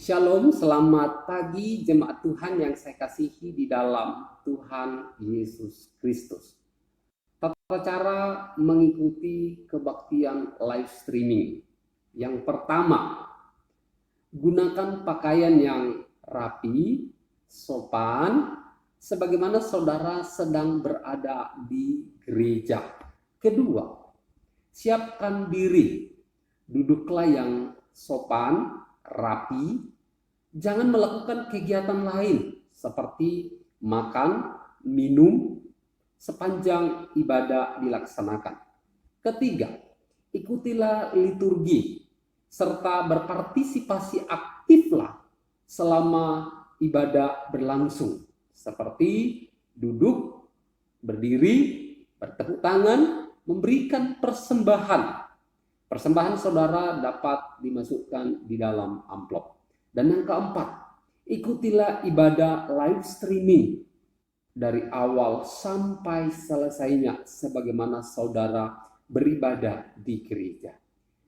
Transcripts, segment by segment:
Shalom, selamat pagi jemaat Tuhan yang saya kasihi di dalam Tuhan Yesus Kristus. Tata cara mengikuti kebaktian live streaming. Yang pertama, gunakan pakaian yang rapi, sopan, sebagaimana saudara sedang berada di gereja. Kedua, siapkan diri, duduklah yang sopan, rapi. Jangan melakukan kegiatan lain seperti makan, minum sepanjang ibadah dilaksanakan. Ketiga, ikutilah liturgi serta berpartisipasi aktiflah selama ibadah berlangsung, seperti duduk, berdiri, bertepuk tangan, memberikan persembahan. Persembahan saudara dapat dimasukkan di dalam amplop. Dan yang keempat, ikutilah ibadah live streaming dari awal sampai selesainya sebagaimana saudara beribadah di gereja.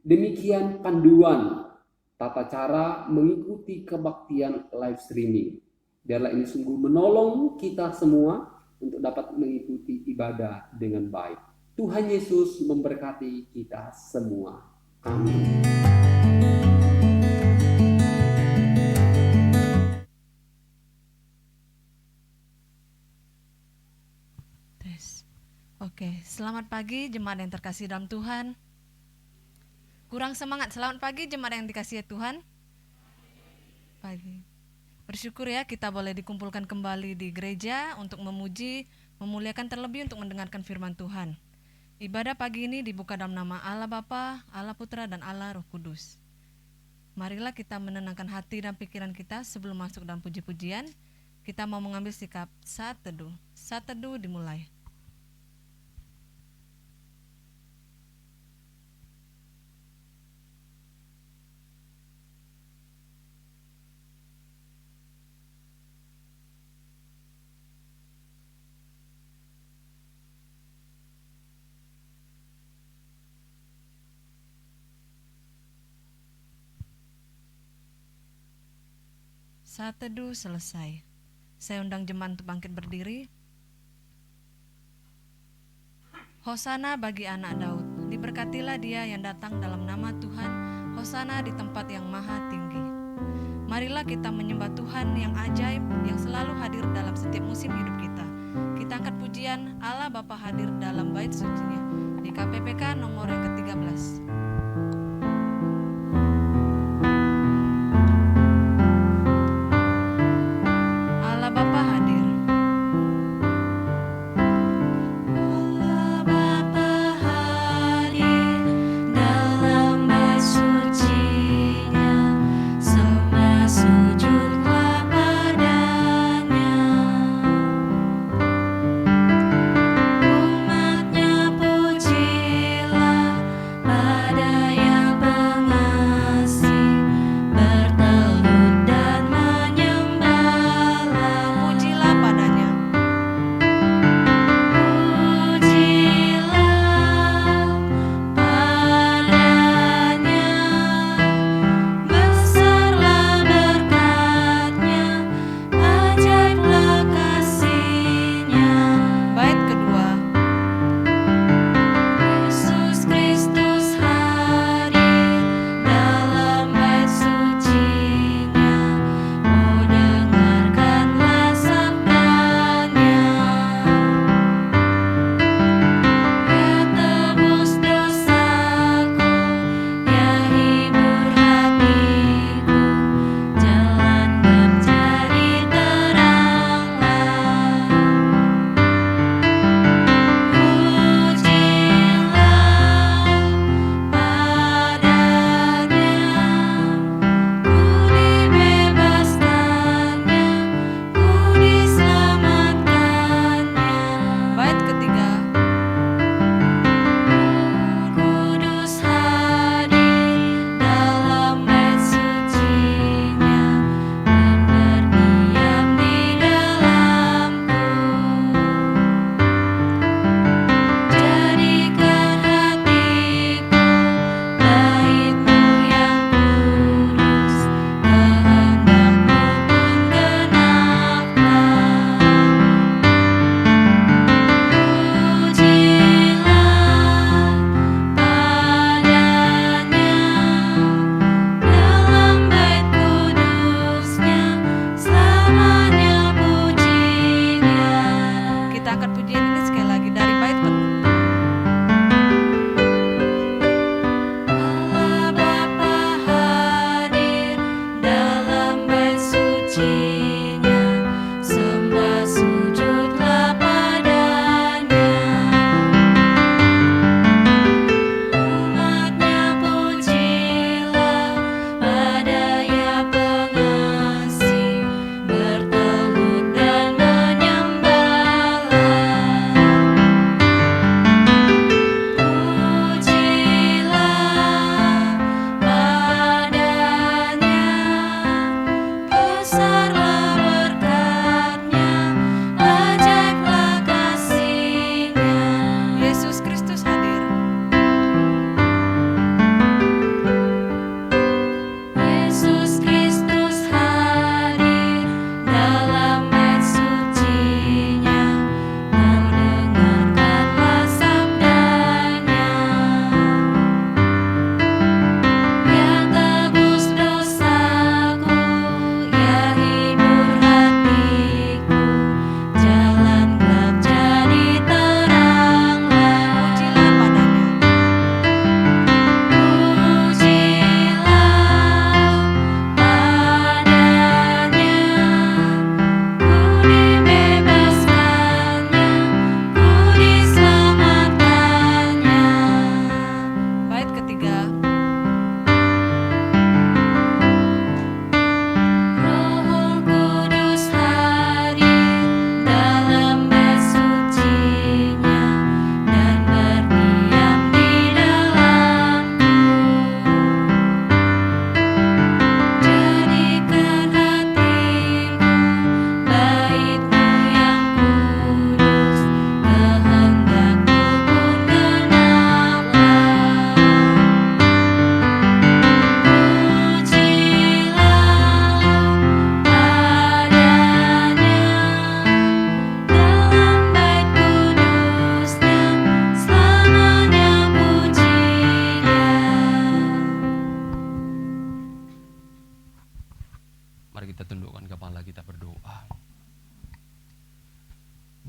Demikian panduan tata cara mengikuti kebaktian live streaming. Biarlah ini sungguh menolong kita semua untuk dapat mengikuti ibadah dengan baik. Tuhan Yesus memberkati kita semua. Amin. Oke, selamat pagi jemaat yang terkasih dalam Tuhan. Kurang semangat, selamat pagi jemaat yang dikasihi Tuhan. Pagi. Bersyukur ya kita boleh dikumpulkan kembali di gereja untuk memuji, memuliakan terlebih untuk mendengarkan firman Tuhan. Ibadah pagi ini dibuka dalam nama Allah Bapa, Allah Putra dan Allah Roh Kudus. Marilah kita menenangkan hati dan pikiran kita sebelum masuk dalam puji-pujian. Kita mau mengambil sikap saat teduh. Saat teduh dimulai. Saat teduh selesai. Saya undang jemaat untuk bangkit berdiri. Hosana bagi anak Daud. Diberkatilah dia yang datang dalam nama Tuhan. Hosana di tempat yang maha tinggi. Marilah kita menyembah Tuhan yang ajaib, yang selalu hadir dalam setiap musim hidup kita. Kita angkat pujian Allah Bapa hadir dalam bait sucinya di KPPK nomor yang ke-13. Umatnya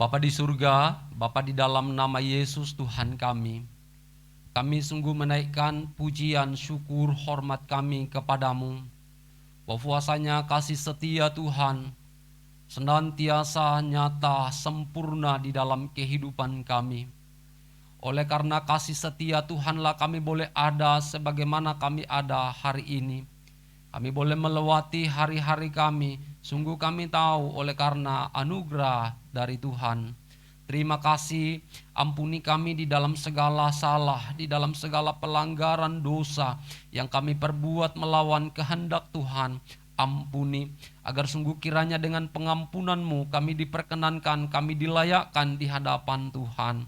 Bapa di surga, Bapa di dalam nama Yesus Tuhan kami sungguh menaikkan pujian, syukur, hormat kami kepadamu. Bahwasanya kasih setia Tuhan senantiasa nyata, sempurna di dalam kehidupan kami. Oleh karena kasih setia Tuhanlah kami boleh ada sebagaimana kami ada hari ini. Kami boleh melewati hari-hari kami. Sungguh kami tahu oleh karena anugerah dari Tuhan. Terima kasih, ampuni kami di dalam segala salah, di dalam segala pelanggaran dosa yang kami perbuat melawan kehendak Tuhan. Ampuni, agar sungguh kiranya dengan pengampunan-Mu kami diperkenankan, kami dilayakkan di hadapan Tuhan.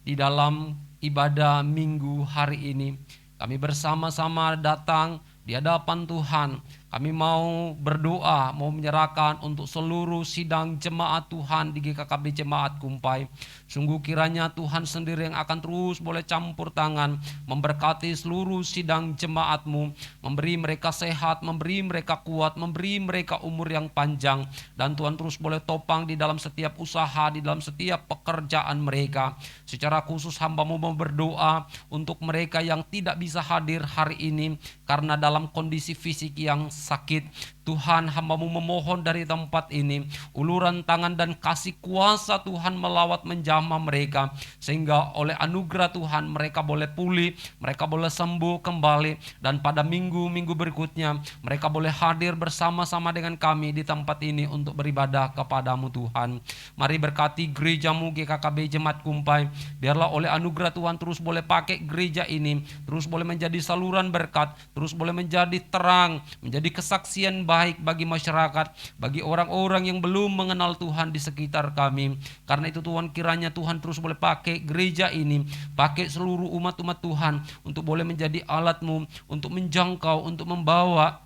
Di dalam ibadah minggu hari ini, kami bersama-sama datang di hadapan Tuhan. Kami mau berdoa, mau menyerahkan untuk seluruh sidang jemaat Tuhan di GKKB Jemaat Kumpai. Sungguh kiranya Tuhan sendiri yang akan terus boleh campur tangan, memberkati seluruh sidang jemaat-Mu, memberi mereka sehat, memberi mereka kuat, memberi mereka umur yang panjang. Dan Tuhan terus boleh topang di dalam setiap usaha, di dalam setiap pekerjaan mereka. Secara khusus hamba-Mu mau berdoa untuk mereka yang tidak bisa hadir hari ini karena dalam kondisi fisik yang sakit. Tuhan, hamba-Mu memohon dari tempat ini uluran tangan dan kasih kuasa Tuhan melawat menjamah mereka, sehingga oleh anugerah Tuhan mereka boleh pulih, mereka boleh sembuh kembali, dan pada minggu-minggu berikutnya mereka boleh hadir bersama-sama dengan kami di tempat ini untuk beribadah kepada-Mu Tuhan. Mari berkati gereja-Mu GKKB Jemaat Kumpai, biarlah oleh anugerah Tuhan terus boleh pakai gereja ini, terus boleh menjadi saluran berkat, terus boleh menjadi terang, menjadi kesaksian baik bagi masyarakat, bagi orang-orang yang belum mengenal Tuhan di sekitar kami. Karena itu Tuhan, kiranya Tuhan terus boleh pakai gereja ini, pakai seluruh umat-umat Tuhan untuk boleh menjadi alat-Mu untuk menjangkau, untuk membawa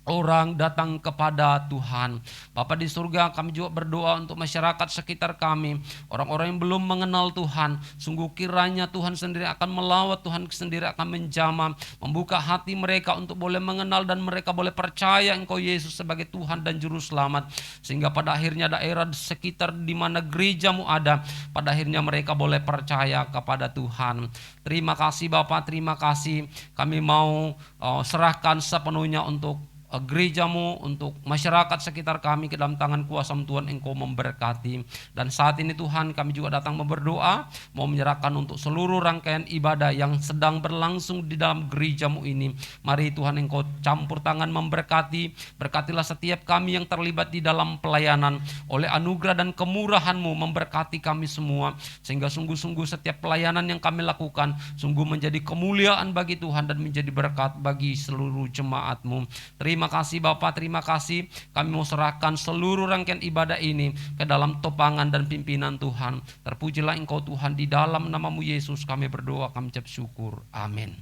orang datang kepada Tuhan. Bapa di surga, kami juga berdoa untuk masyarakat sekitar kami, orang-orang yang belum mengenal Tuhan. Sungguh kiranya Tuhan sendiri akan melawat, Tuhan sendiri akan menjamah, membuka hati mereka untuk boleh mengenal dan mereka boleh percaya Engkau Yesus sebagai Tuhan dan Juru Selamat. Sehingga pada akhirnya daerah sekitar di mana gereja-Mu ada, pada akhirnya mereka boleh percaya kepada Tuhan. Terima kasih Bapa, terima kasih. Kami mau serahkan sepenuhnya untuk gereja-Mu, untuk masyarakat sekitar kami ke dalam tangan kuasa Tuhan. Engkau memberkati. Dan saat ini Tuhan, kami juga datang berdoa, mau menyerahkan untuk seluruh rangkaian ibadah yang sedang berlangsung di dalam gereja-Mu ini. Mari Tuhan, Engkau campur tangan memberkati. Berkatilah setiap kami yang terlibat di dalam pelayanan. Oleh anugerah dan kemurahan-Mu memberkati kami semua, sehingga sungguh-sungguh setiap pelayanan yang kami lakukan sungguh menjadi kemuliaan bagi Tuhan dan menjadi berkat bagi seluruh jemaat-Mu. Terima kasih Bapa, terima kasih. Kami mau serahkan seluruh rangkaian ibadah ini ke dalam topangan dan pimpinan Tuhan. Terpujilah Engkau Tuhan, di dalam nama-Mu Yesus kami berdoa, kami ucap syukur. Amin.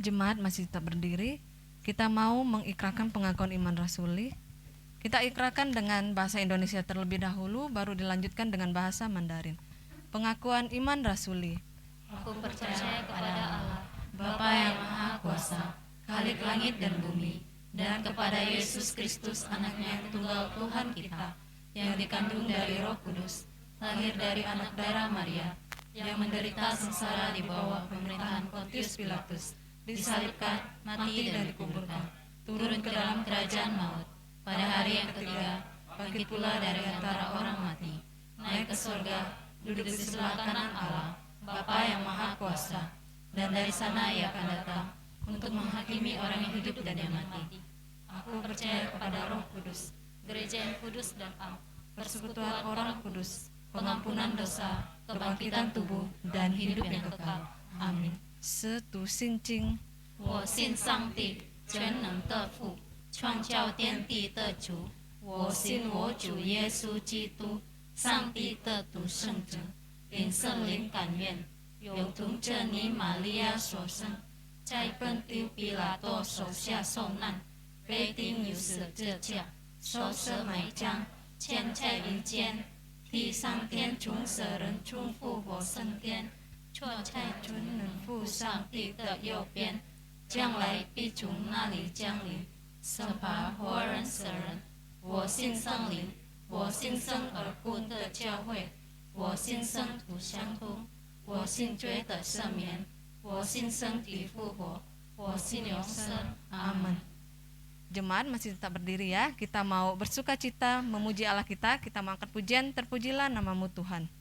Jemaat masih tetap berdiri. Kita mau mengikrarkan pengakuan iman rasuli. Kita ikrarkan dengan bahasa Indonesia terlebih dahulu, baru dilanjutkan dengan bahasa Mandarin. Pengakuan iman rasuli. Aku percaya kepada Allah, Bapa yang Maha Kuasa, Khalik langit dan bumi, dan kepada Yesus Kristus, anaknya yang tunggal Tuhan kita, yang dikandung dari Roh Kudus, lahir dari anak darah Maria, yang menderita sengsara di bawah pemerintahan Pontius Pilatus, disalibkan, mati dan dikuburkan, turun ke dalam kerajaan maut. Pada hari yang ketiga, bangkit pula dari antara orang mati, naik ke surga, duduk di sebelah kanan Allah, Bapa yang Maha Kuasa, dan dari sana Ia akan datang untuk menghakimi orang yang hidup dan yang mati. Aku percaya kepada Roh Kudus, gereja yang kudus dan am, persekutuan orang kudus, pengampunan dosa, kebangkitan tubuh, dan hidup yang kekal. Amin. 使徒信经，我信上帝，全能的父，创造天地的主。我信我主耶稣基督，上帝的独生子，领圣灵感愿，有同着你玛利亚所生，在本丢比拉多手下受难，被钉于十字架，受死埋葬，嵌在阴间，地上天从死人中复活升天，坐在全能父上帝的右边，将来必从那里降临，审判活人死人。我信圣灵，我信生而故的教会，我信生土相通，我信罪的赦免，我信身体复活，我信永生。阿门。Jemaat masih tetap berdiri ya. Kita mau bersuka cita memuji Allah kita. Kita mau angkat pujian, terpujilah namamu Tuhan.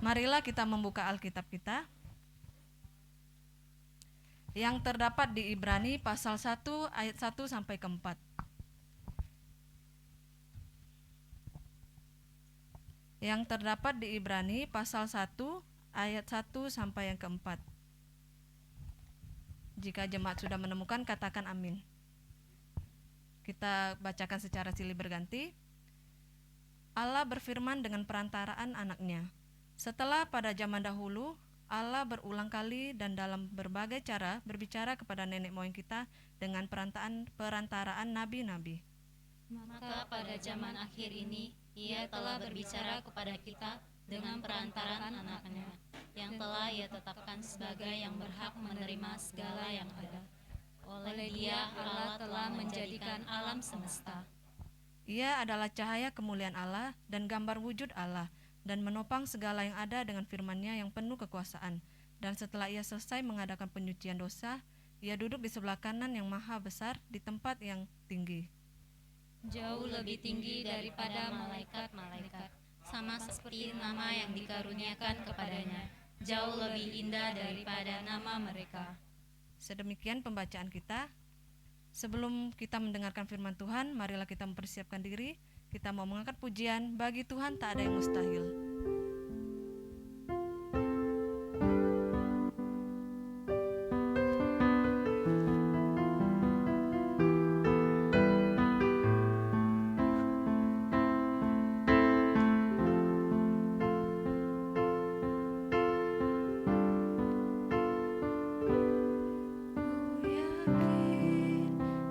Marilah kita membuka Alkitab kita yang terdapat di Ibrani pasal 1 ayat 1 sampai ke 4. Yang terdapat di Ibrani pasal 1 ayat 1 sampai yang keempat. Jika jemaat sudah menemukan, katakan amin. Kita bacakan secara silih berganti. Allah berfirman dengan perantaraan anaknya. Setelah pada zaman dahulu, Allah berulang kali dan dalam berbagai cara berbicara kepada nenek moyang kita dengan perantaraan nabi-nabi. Maka pada zaman akhir ini, Ia telah berbicara kepada kita dengan perantaraan anaknya, yang telah ia tetapkan sebagai yang berhak menerima segala yang ada. Oleh Dia Allah telah menjadikan alam semesta. Ia adalah cahaya kemuliaan Allah dan gambar wujud Allah, dan menopang segala yang ada dengan firman-Nya yang penuh kekuasaan. Dan setelah ia selesai mengadakan penyucian dosa, ia duduk di sebelah kanan yang maha besar di tempat yang tinggi. Jauh lebih tinggi daripada malaikat-malaikat, sama seperti nama yang dikaruniakan kepadanya. Jauh lebih indah daripada nama mereka. Sedemikian pembacaan kita. Sebelum kita mendengarkan firman Tuhan, marilah kita mempersiapkan diri. Kita mau mengangkat pujian, bagi Tuhan tak ada yang mustahil.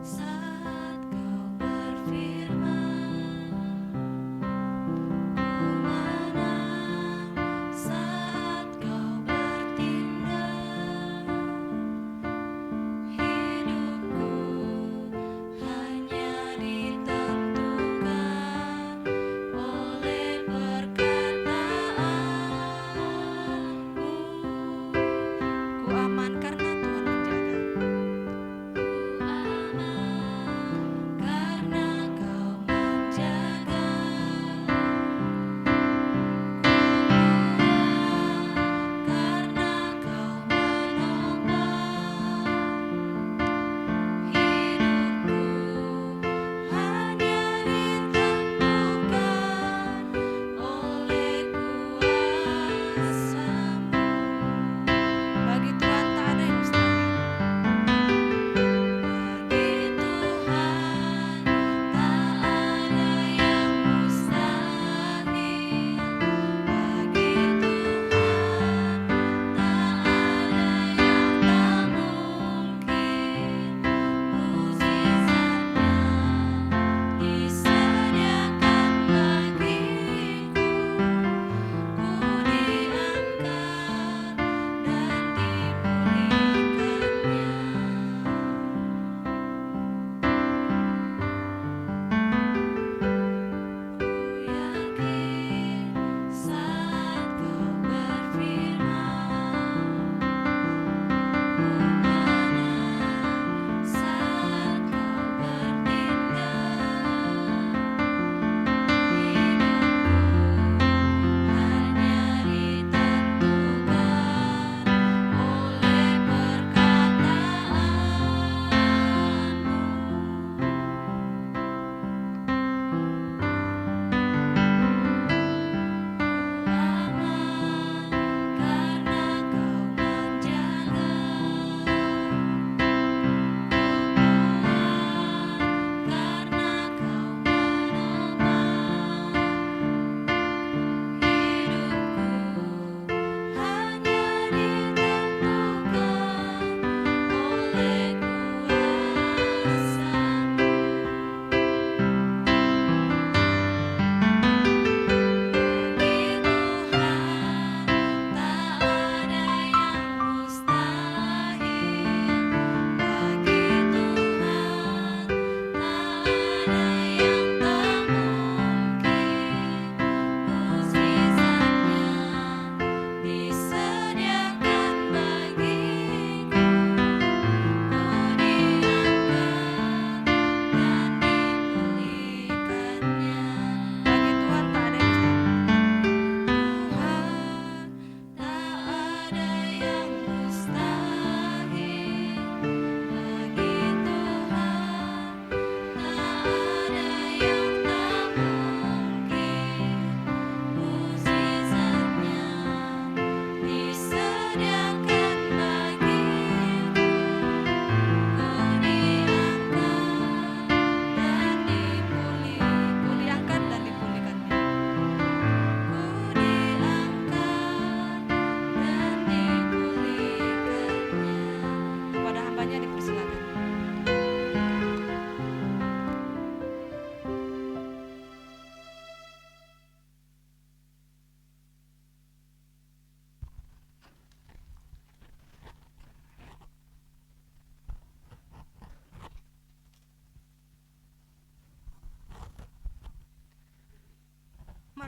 Saat kau berfirman, ku menang.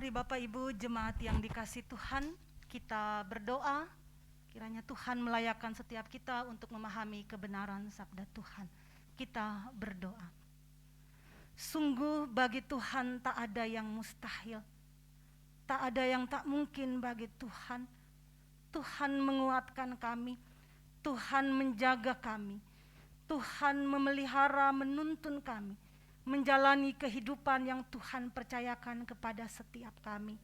Mari Bapak Ibu jemaat yang dikasih Tuhan, kita berdoa kiranya Tuhan melayakkan setiap kita untuk memahami kebenaran sabda Tuhan. Kita berdoa. Sungguh bagi Tuhan tak ada yang mustahil, tak ada yang tak mungkin bagi Tuhan. Tuhan menguatkan kami, Tuhan menjaga kami, Tuhan memelihara, menuntun kami menjalani kehidupan yang Tuhan percayakan kepada setiap kami.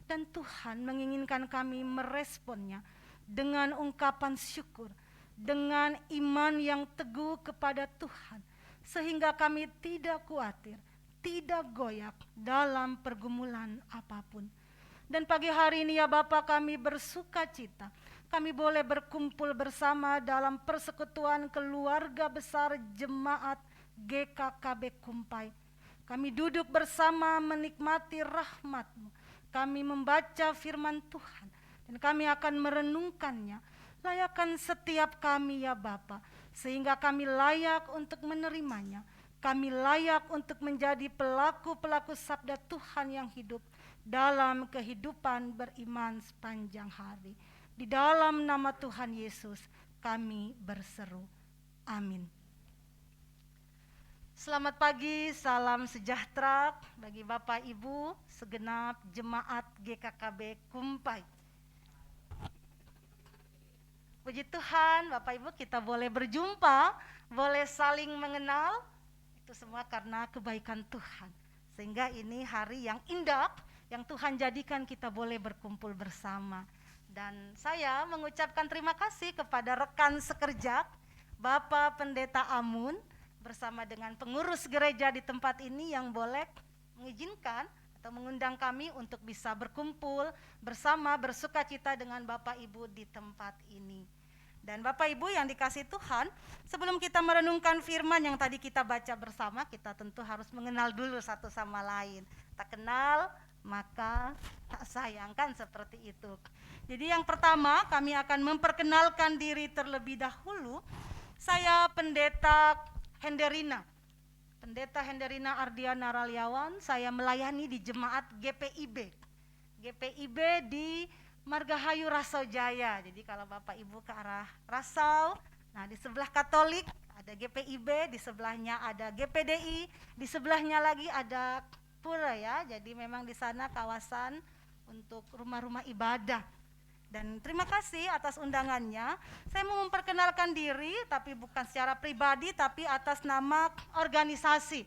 Dan Tuhan menginginkan kami meresponnya dengan ungkapan syukur, dengan iman yang teguh kepada Tuhan, sehingga kami tidak khawatir, tidak goyak dalam pergumulan apapun. Dan pagi hari ini ya Bapa, kami bersuka cita, kami boleh berkumpul bersama dalam persekutuan keluarga besar jemaat GKKB Kumpai. Kami duduk bersama menikmati rahmat-Mu. Kami membaca firman Tuhan dan kami akan merenungkannya. Layakkan setiap kami ya Bapa, sehingga kami layak untuk menerimanya. Kami layak untuk menjadi pelaku-pelaku sabda Tuhan yang hidup dalam kehidupan beriman sepanjang hari. Di dalam nama Tuhan Yesus kami berseru. Amin. Selamat pagi, salam sejahtera bagi Bapak Ibu segenap jemaat GKKB Kumpai. Puji Tuhan, Bapak Ibu, kita boleh berjumpa, boleh saling mengenal. Itu semua karena kebaikan Tuhan. Sehingga ini hari yang indah yang Tuhan jadikan kita boleh berkumpul bersama. Dan saya mengucapkan terima kasih kepada rekan sekerja Bapak Pendeta Amun bersama dengan pengurus gereja di tempat ini yang boleh mengizinkan atau mengundang kami untuk bisa berkumpul bersama bersukacita dengan Bapak Ibu di tempat ini. Dan Bapak Ibu yang dikasih Tuhan, sebelum kita merenungkan firman yang tadi kita baca bersama, kita tentu harus mengenal dulu satu sama lain. Tak kenal maka tak sayang, kan seperti itu. Jadi yang pertama kami akan memperkenalkan diri terlebih dahulu. Saya Pendeta Henderina, Pendeta Henderina Ardiana Raliawan. Saya melayani di jemaat GPIB di Margahayu Rasau Jaya. Jadi kalau Bapak Ibu ke arah Rasau, nah di sebelah Katolik ada GPIB, di sebelahnya ada GPDI, di sebelahnya lagi ada Pura ya. Jadi memang di sana kawasan untuk rumah-rumah ibadah. Dan terima kasih atas undangannya. Saya mau memperkenalkan diri, tapi bukan secara pribadi, tapi atas nama organisasi.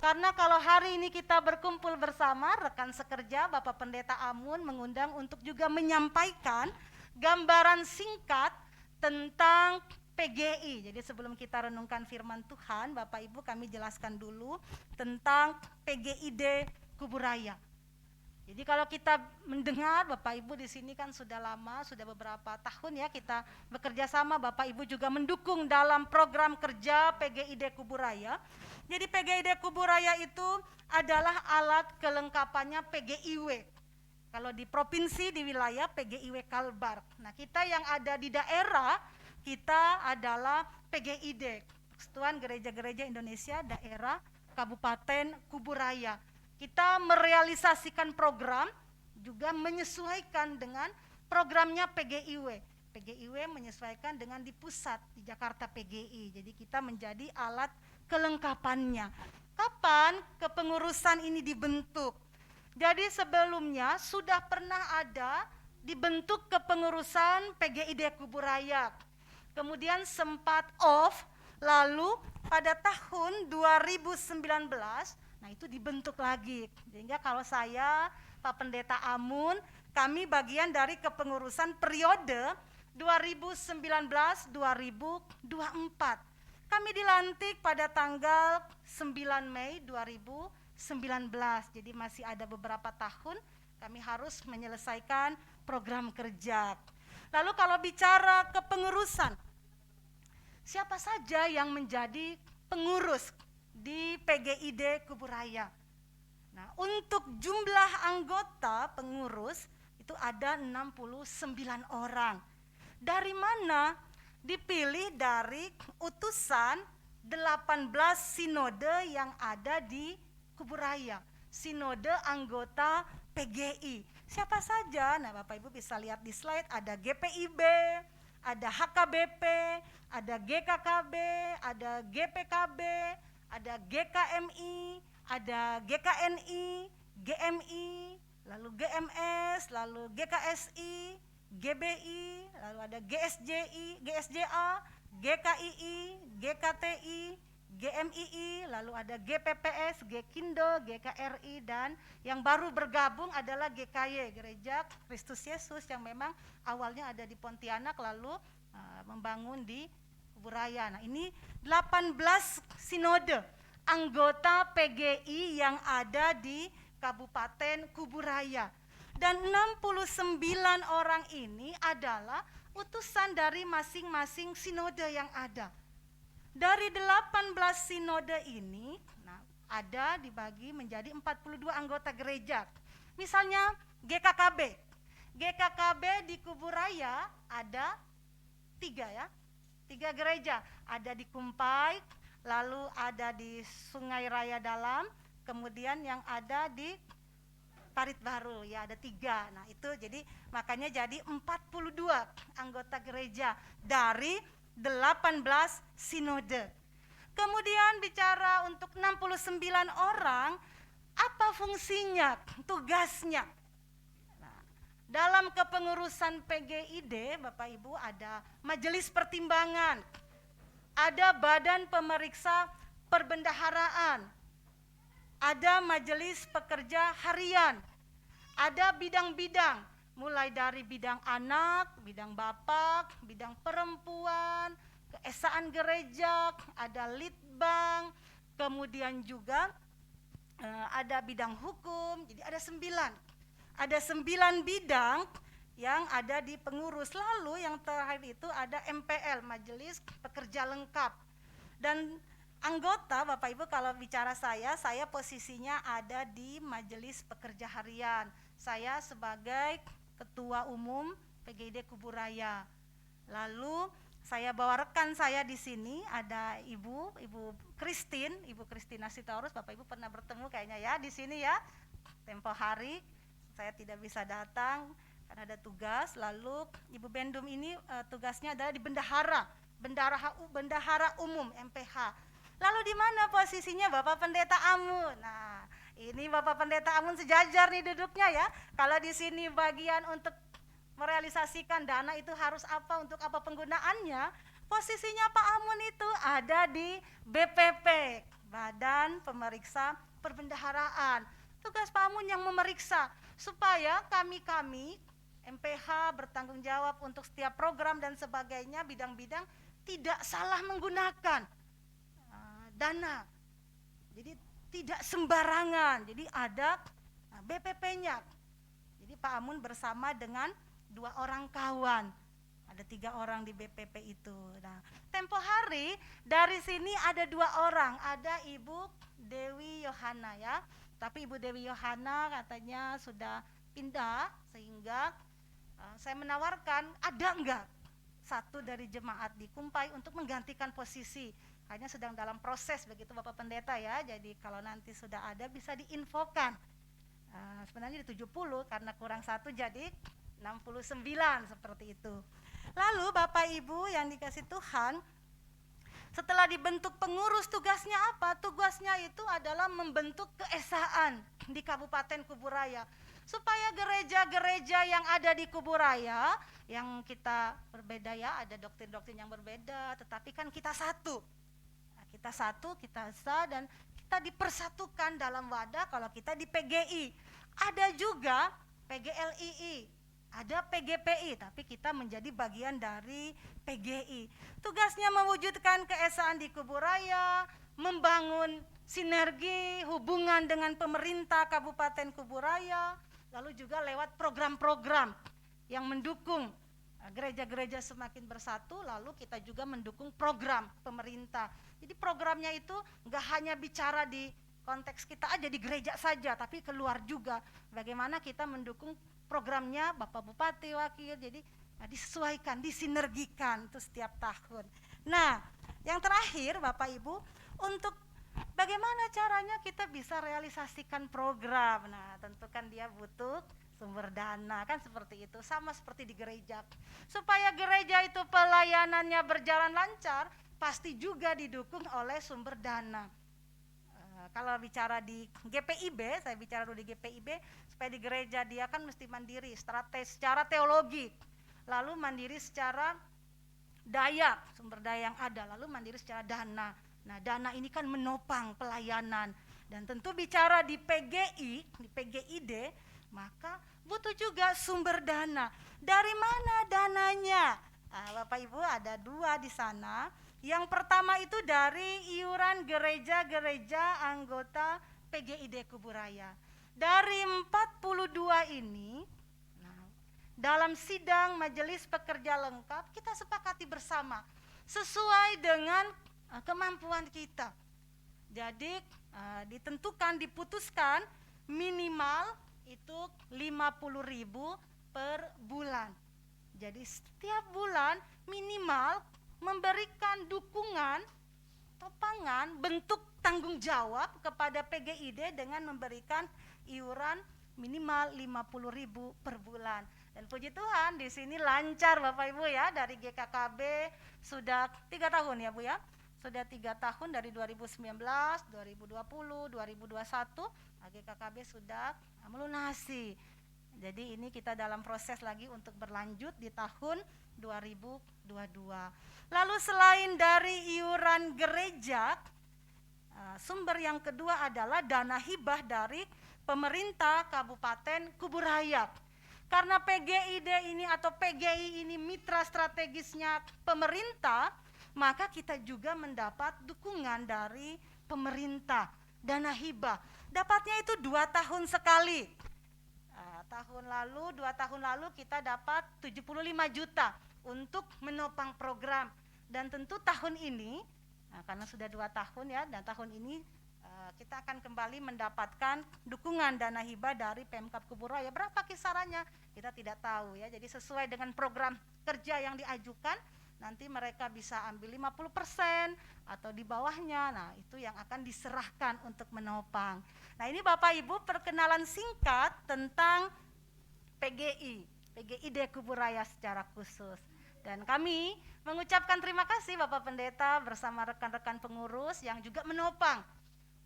Karena kalau hari ini kita berkumpul bersama, rekan sekerja Bapak Pendeta Amun mengundang untuk juga menyampaikan gambaran singkat tentang PGI. Jadi sebelum kita renungkan firman Tuhan, Bapak Ibu kami jelaskan dulu tentang PGID Kuburaya. Jadi kalau kita mendengar, Bapak Ibu di sini kan sudah lama, sudah beberapa tahun ya kita bekerja sama, Bapak Ibu juga mendukung dalam program kerja PGID Kuburaya. Jadi PGID Kuburaya itu adalah alat kelengkapannya PGIW. Kalau di provinsi, di wilayah PGIW Kalbar. Nah kita yang ada di daerah, kita adalah PGID, Persekutuan Gereja-Gereja Indonesia Daerah Kabupaten Kuburaya. Kita merealisasikan program juga menyesuaikan dengan programnya PGIW. PGIW menyesuaikan dengan di pusat di Jakarta PGI. Jadi kita menjadi alat kelengkapannya. Kapan kepengurusan ini dibentuk? Jadi sebelumnya sudah pernah ada dibentuk kepengurusan PGID Kuburaya. Kemudian sempat off, lalu pada tahun 2019 nah itu dibentuk lagi. Sehingga kalau saya, Pak Pendeta Amun, kami bagian dari kepengurusan periode 2019-2024. Kami dilantik pada tanggal 9 Mei 2019. Jadi masih ada beberapa tahun kami harus menyelesaikan program kerja. Lalu kalau bicara kepengurusan, siapa saja yang menjadi pengurus di PGID Kuburaya? Nah, untuk jumlah anggota pengurus itu ada 69 orang. Dari mana? Dipilih dari utusan 18 sinode yang ada di Kuburaya. Sinode anggota PGI. Siapa saja? Nah, Bapak Ibu bisa lihat di slide, ada GPIB, ada HKBP, ada GKKB, ada GPKB, ada GKMI, ada GKNI, GMI, lalu GMS, lalu GKSI, GBI, lalu ada GSJI, GSJA, GKII, GKTI, GMII, lalu ada GPPS, GKindo, GKRI, dan yang baru bergabung adalah GKY, Gereja Kristus Yesus, yang memang awalnya ada di Pontianak lalu membangun di Kuburaya. Nah, ini 18 sinode anggota PGI yang ada di Kabupaten Kuburaya. Dan 69 orang ini adalah utusan dari masing-masing sinode yang ada. Dari 18 sinode ini, ada dibagi menjadi 42 anggota gereja. Misalnya GKKB. GKKB di Kuburaya ada 3 ya. 3 gereja. Ada di Kumpai, lalu ada di Sungai Raya Dalam, kemudian yang ada di Parit Baru, ya ada 3. Nah itu jadi makanya jadi 42 anggota gereja dari 18 sinode. Kemudian bicara untuk 69 orang, apa fungsinya, tugasnya? Nah, dalam kepengurusan PGID, Bapak Ibu, ada majelis pertimbangan, ada badan pemeriksa perbendaharaan, ada majelis pekerja harian, ada bidang-bidang, mulai dari bidang anak, bidang bapak, bidang perempuan, keesaan gereja, ada litbang, kemudian juga ada bidang hukum, jadi ada 9. Ada 9 bidang yang ada di pengurus. Lalu yang terakhir itu ada MPL, Majelis Pekerja Lengkap. Dan anggota, Bapak Ibu, kalau bicara saya posisinya ada di Majelis Pekerja Harian. Saya sebagai Ketua Umum PGID Kuburaya. Lalu saya bawa rekan saya di sini, ada Ibu Kristina Sitorus. Bapak Ibu pernah bertemu kayaknya ya di sini ya. Tempo hari saya tidak bisa datang karena ada tugas. Lalu Ibu Bendum ini tugasnya adalah di Bendahara Umum MPH. Lalu di mana posisinya Bapak Pendeta Amun? Nah, ini Bapak Pendeta Amun sejajar nih duduknya ya. Kalau di sini bagian untuk merealisasikan dana itu harus apa, untuk apa penggunaannya, posisinya Pak Amun itu ada di BPP, Badan Pemeriksa Perbendaharaan. Tugas Pak Amun yang memeriksa supaya kami MPH bertanggung jawab untuk setiap program dan sebagainya, bidang-bidang tidak salah menggunakan dana. Jadi tidak sembarangan. Jadi ada BPP-nya. Jadi Pak Amun bersama dengan 2 orang kawan. Ada 3 orang di BPP itu. Nah, tempo hari dari sini ada 2 orang. Ada Ibu Dewi Yohana ya. Tapi Ibu Dewi Yohana katanya sudah pindah, sehingga saya menawarkan ada enggak satu dari jemaat di Kumpai untuk menggantikan posisi. Hanya sedang dalam proses begitu Bapak Pendeta ya. Jadi kalau nanti sudah ada bisa diinfokan. Sebenarnya di 70 karena kurang 1 jadi 69 seperti itu. Lalu Bapak Ibu yang dikasih Tuhan, setelah dibentuk pengurus, tugasnya apa? Tugasnya itu adalah membentuk keesaan di Kabupaten Kuburaya. Supaya gereja-gereja yang ada di Kuburaya, yang kita berbeda ya, ada doktrin-doktrin yang berbeda, tetapi kan kita satu. Nah, kita satu, kita esa, dan kita dipersatukan dalam wadah kalau kita di PGI. Ada juga PGLII. Ada PGPI, tapi kita menjadi bagian dari PGI. Tugasnya mewujudkan keesaan di Kuburaya, membangun sinergi hubungan dengan pemerintah Kabupaten Kuburaya, lalu juga lewat program-program yang mendukung gereja-gereja semakin bersatu, lalu kita juga mendukung program pemerintah. Jadi programnya itu enggak hanya bicara di konteks kita aja di gereja saja, tapi keluar juga bagaimana kita mendukung programnya Bapak Bupati, Wakil. Jadi disesuaikan, disinergikan itu setiap tahun. Nah, yang terakhir Bapak Ibu, untuk Bagaimana caranya kita bisa realisasikan program? Nah, tentu kan dia butuh sumber dana, kan seperti itu. Sama seperti di gereja. Supaya gereja itu pelayanannya berjalan lancar, pasti juga didukung oleh sumber dana. Kalau bicara di GPIB, saya bicara dulu di GPIB, supaya di gereja dia kan mesti mandiri secara teologi, lalu mandiri secara daya, sumber daya yang ada, lalu mandiri secara dana. Nah, dana ini kan menopang pelayanan. Dan tentu bicara di PGI, di PGID, maka butuh juga sumber dana. Dari mana dananya? Nah, Bapak Ibu ada 2 di sana. Yang pertama itu dari iuran gereja-gereja anggota PGID Kuburaya. Dari 42 ini, dalam sidang majelis pekerja lengkap kita sepakati bersama sesuai dengan kemampuan kita. Jadi diputuskan minimal itu 50.000 per bulan. Jadi setiap bulan minimal memberikan dukungan, topangan, bentuk tanggung jawab kepada PGID dengan memberikan iuran minimal 50.000 per bulan. Dan puji Tuhan di sini lancar Bapak Ibu ya, dari GKKB sudah 3 tahun ya Bu ya. Sudah 3 tahun dari 2019, 2020, 2021 GKKB sudah melunasi. Jadi ini kita dalam proses lagi untuk berlanjut di tahun 2022. Lalu selain dari iuran gereja, sumber yang kedua adalah dana hibah dari pemerintah Kabupaten Kuburaya. Karena PGID ini atau PGI ini mitra strategisnya pemerintah, maka kita juga mendapat dukungan dari pemerintah, dana hibah. Dapatnya itu 2 tahun sekali. 2 tahun lalu kita dapat 75 juta untuk menopang program. Dan tentu tahun ini, karena sudah 2 tahun ya, dan tahun ini kita akan kembali mendapatkan dukungan dana hibah dari Pemkab Kuburaya. Berapa kisarannya? Kita tidak tahu ya. Jadi sesuai dengan program kerja yang diajukan, nanti mereka bisa ambil 50% atau di bawahnya. Nah, itu yang akan diserahkan untuk menopang. Nah, ini Bapak Ibu perkenalan singkat tentang PGID Kuburaya secara khusus. Dan kami mengucapkan terima kasih Bapak Pendeta bersama rekan-rekan pengurus yang juga menopang.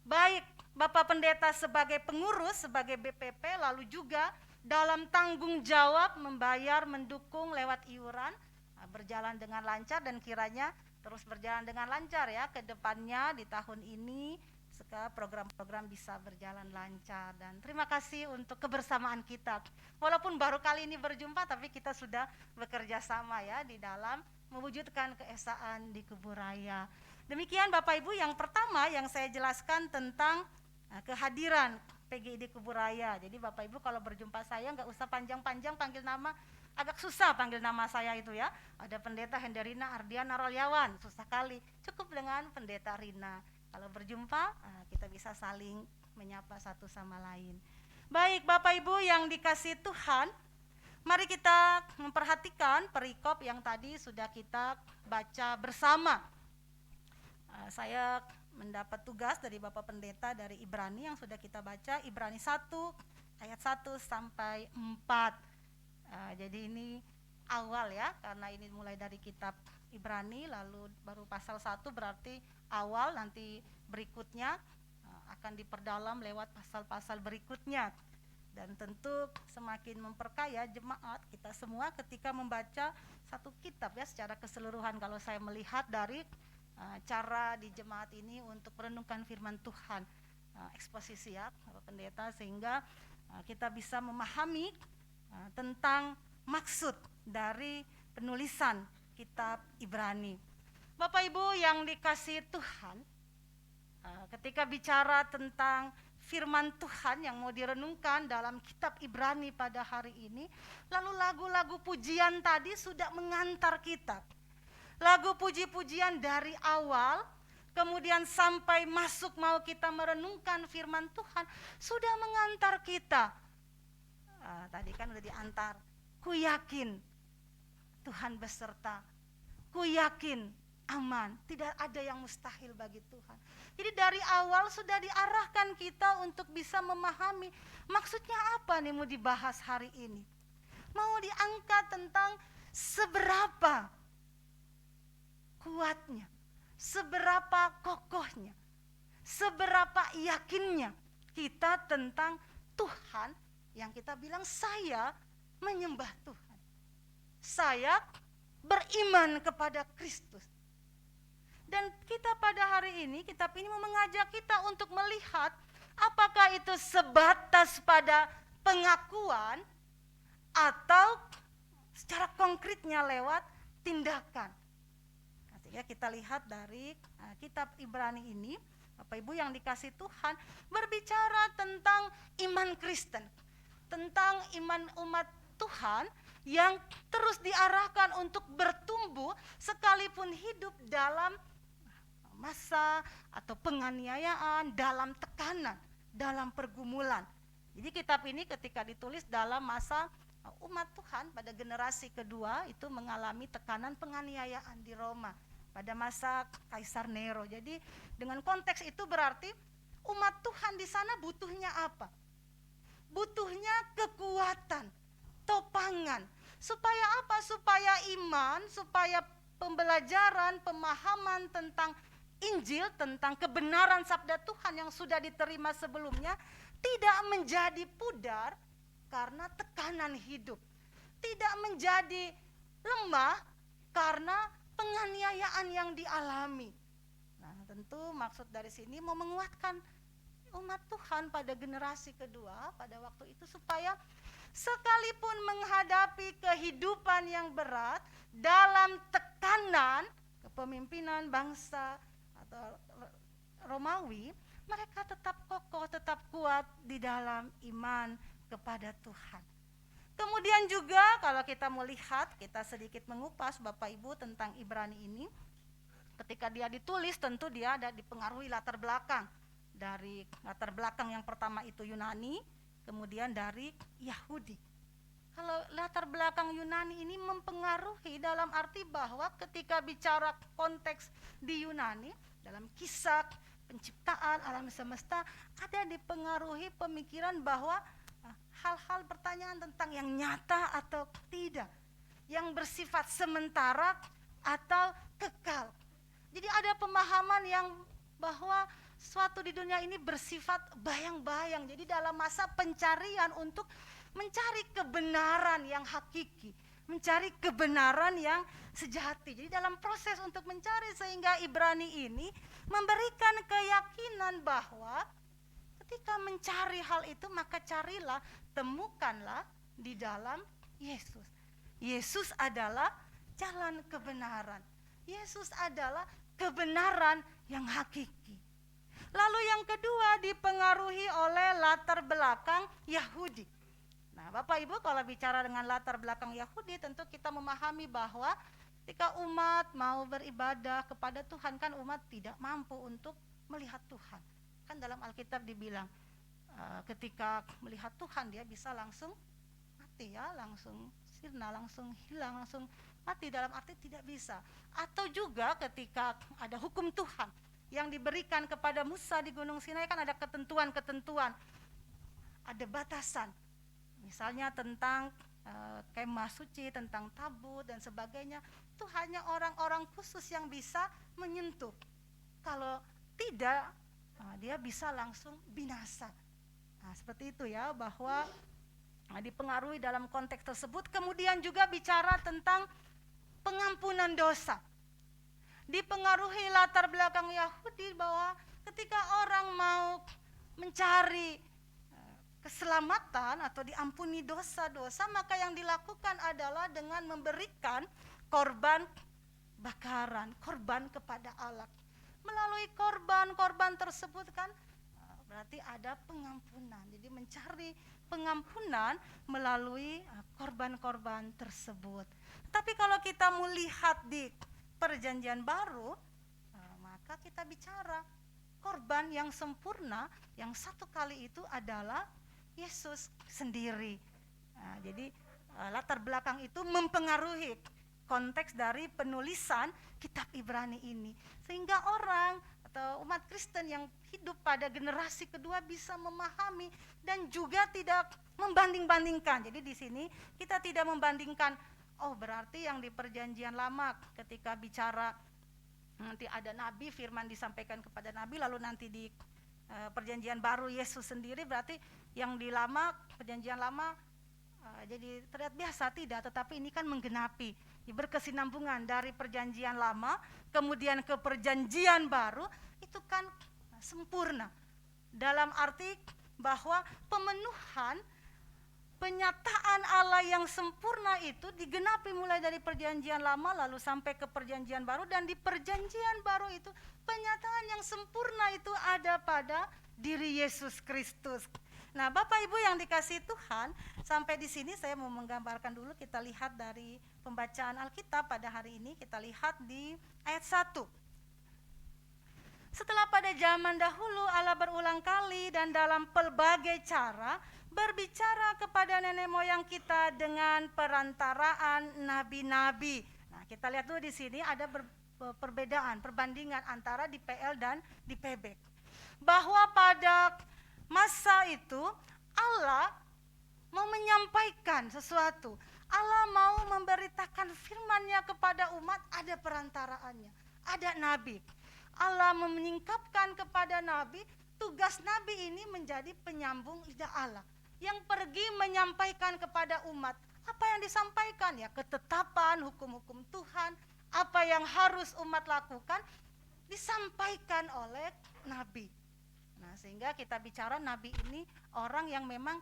Baik Bapak Pendeta sebagai pengurus, sebagai BPP, lalu juga dalam tanggung jawab membayar, mendukung lewat iuran, berjalan dengan lancar dan kiranya terus berjalan dengan lancar ya ke depannya di tahun ini, program-program bisa berjalan lancar. Dan terima kasih untuk kebersamaan kita. Walaupun baru kali ini berjumpa, tapi kita sudah bekerja sama ya di dalam mewujudkan keesaan di Kuburaya. Demikian Bapak Ibu, yang pertama yang saya jelaskan tentang kehadiran PGID Kuburaya. Jadi Bapak Ibu kalau berjumpa saya nggak usah panjang-panjang panggil nama, agak susah panggil nama saya itu ya. Ada Pendeta Henderina Ardiana Rolyawan, susah kali. Cukup dengan Pendeta Rina. Kalau berjumpa kita bisa saling menyapa satu sama lain. Baik Bapak Ibu yang dikasih Tuhan, mari kita memperhatikan perikop yang tadi sudah kita baca bersama. Saya mendapat tugas dari Bapak Pendeta dari Ibrani yang sudah kita baca, Ibrani 1 ayat 1 sampai 4. Jadi ini awal ya, karena ini mulai dari kitab Ibrani lalu baru pasal 1, berarti awal, nanti berikutnya akan diperdalam lewat pasal-pasal berikutnya. Dan tentu semakin memperkaya jemaat kita semua ketika membaca satu kitab ya secara keseluruhan. Kalau saya melihat dari cara di jemaat ini untuk merenungkan firman Tuhan, eksposisi ya Bapak Pendeta, sehingga kita bisa memahami tentang maksud dari penulisan kitab Ibrani. Bapak Ibu yang dikasihi Tuhan, ketika bicara tentang firman Tuhan yang mau direnungkan dalam kitab Ibrani pada hari ini, lalu lagu-lagu pujian tadi sudah mengantar kita. Lagu puji-pujian dari awal, kemudian sampai masuk mau kita merenungkan firman Tuhan, sudah mengantar kita. Tadi kan udah diantar, ku yakin Tuhan beserta, ku yakin aman. Tidak ada yang mustahil bagi Tuhan. Jadi dari awal sudah diarahkan kita untuk bisa memahami maksudnya apa nih mau dibahas hari ini. Mau diangkat tentang seberapa kuatnya, seberapa kokohnya, seberapa yakinnya kita tentang Tuhan yang kita bilang saya menyembah Tuhan. Saya beriman kepada Kristus. Dan kita pada hari ini, kitab ini mau mengajak kita untuk melihat apakah itu sebatas pada pengakuan atau secara konkretnya lewat tindakan. Sehingga kita lihat dari kitab Ibrani ini, Bapak Ibu yang dikasih Tuhan, berbicara tentang iman Kristen, tentang iman umat Tuhan yang terus diarahkan untuk bertumbuh sekalipun hidup dalam masa atau penganiayaan, dalam tekanan, dalam pergumulan. Jadi kitab ini ketika ditulis dalam masa umat Tuhan pada generasi kedua itu mengalami tekanan penganiayaan di Roma pada masa Kaisar Nero. Jadi dengan konteks itu berarti umat Tuhan di sana butuhnya apa? Butuhnya kekuatan, topangan. Supaya apa? Supaya iman, supaya pembelajaran, pemahaman tentang Injil, tentang kebenaran sabda Tuhan yang sudah diterima sebelumnya tidak menjadi pudar karena tekanan hidup, tidak menjadi lemah karena penganiayaan yang dialami. Nah, tentu maksud dari sini mau menguatkan umat Tuhan pada generasi kedua pada waktu itu supaya sekalipun menghadapi kehidupan yang berat dalam tekanan kepemimpinan bangsa atau Romawi, mereka tetap kokoh, tetap kuat di dalam iman kepada Tuhan. Kemudian juga kalau kita melihat, kita sedikit mengupas Bapak Ibu tentang Ibrani ini, ketika dia ditulis tentu dia ada dipengaruhi latar belakang. Dari latar belakang yang pertama itu Yunani, kemudian dari Yahudi. Kalau latar belakang Yunani ini mempengaruhi dalam arti bahwa ketika bicara konteks di Yunani, dalam kisah penciptaan alam semesta ada dipengaruhi pemikiran bahwa hal-hal pertanyaan tentang yang nyata atau tidak, yang bersifat sementara atau kekal. Jadi ada pemahaman yang bahwa sesuatu di dunia ini bersifat bayang-bayang. Jadi dalam masa pencarian untuk mencari kebenaran yang hakiki, mencari kebenaran yang sejati. Jadi dalam proses untuk mencari, sehingga Ibrani ini memberikan keyakinan bahwa ketika mencari hal itu maka carilah, temukanlah di dalam Yesus. Yesus adalah jalan kebenaran. Yesus adalah kebenaran yang hakiki. Lalu yang kedua dipengaruhi oleh latar belakang Yahudi. Nah, Bapak Ibu kalau bicara dengan latar belakang Yahudi, tentu kita memahami bahwa ketika umat mau beribadah kepada Tuhan, kan umat tidak mampu untuk melihat Tuhan. Kan dalam Alkitab dibilang ketika melihat Tuhan dia bisa langsung mati ya, langsung sirna, langsung hilang, langsung mati, dalam arti tidak bisa. Atau juga ketika ada hukum Tuhan yang diberikan kepada Musa di Gunung Sinai, kan ada ketentuan-ketentuan, ada batasan. Misalnya tentang kemah suci, tentang tabut dan sebagainya, itu hanya orang-orang khusus yang bisa menyentuh. Kalau tidak, dia bisa langsung binasa. Nah, seperti itu ya, bahwa dipengaruhi dalam konteks tersebut. Kemudian juga bicara tentang pengampunan dosa. Dipengaruhi latar belakang Yahudi bahwa ketika orang mau mencari keselamatan atau diampuni dosa-dosa, maka yang dilakukan adalah dengan memberikan korban bakaran, korban kepada Allah. Melalui korban-korban tersebut kan berarti ada pengampunan. Jadi mencari pengampunan melalui korban-korban tersebut. Tapi kalau kita melihat di Perjanjian Baru, maka kita bicara korban yang sempurna, yang satu kali itu adalah Yesus sendiri. Jadi latar belakang itu mempengaruhi konteks dari penulisan kitab Ibrani ini. Sehingga orang atau umat Kristen yang hidup pada generasi kedua bisa memahami dan juga tidak membanding-bandingkan. Jadi di sini kita tidak membandingkan, oh berarti yang di perjanjian lama ketika bicara nanti ada nabi, firman disampaikan kepada nabi, lalu nanti di perjanjian baru Yesus sendiri berarti yang di lama, perjanjian lama jadi terlihat biasa. Tidak, tetapi ini kan menggenapi, berkesinambungan dari perjanjian lama kemudian ke perjanjian baru, itu kan sempurna dalam arti bahwa pemenuhan penyataan Allah yang sempurna itu digenapi mulai dari perjanjian lama lalu sampai ke perjanjian baru, dan di perjanjian baru itu penyataan yang sempurna itu ada pada diri Yesus Kristus. Nah, Bapak Ibu yang dikasihi Tuhan, sampai di sini saya mau menggambarkan dulu, kita lihat dari pembacaan Alkitab pada hari ini, kita lihat di ayat 1. Setelah pada zaman dahulu Allah berulang kali dan dalam pelbagai cara berbicara kepada nenek moyang kita dengan perantaraan nabi-nabi. Nah, kita lihat dulu di sini ada perbedaan, perbandingan antara di PL dan di PB. Bahwa pada masa itu Allah mau menyampaikan sesuatu. Allah mau memberitakan firman-Nya kepada umat, ada perantaraannya, ada nabi. Allah menyingkapkan kepada nabi, tugas nabi ini menjadi penyambung lidah Allah yang pergi menyampaikan kepada umat. Apa yang disampaikan? Ya ketetapan, hukum-hukum Tuhan, apa yang harus umat lakukan disampaikan oleh nabi. Nah, sehingga kita bicara nabi ini orang yang memang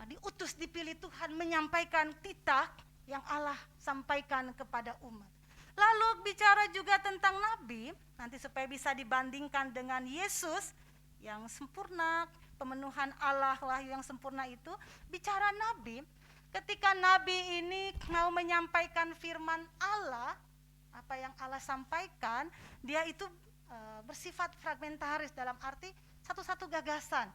diutus, dipilih Tuhan menyampaikan titah yang Allah sampaikan kepada umat. Lalu bicara juga tentang nabi, nanti supaya bisa dibandingkan dengan Yesus yang sempurna, pemenuhan Allah, wahyu yang sempurna itu. Bicara nabi, ketika nabi ini mau menyampaikan firman Allah, apa yang Allah sampaikan, dia itu bersifat fragmentaris, dalam arti satu-satu gagasan.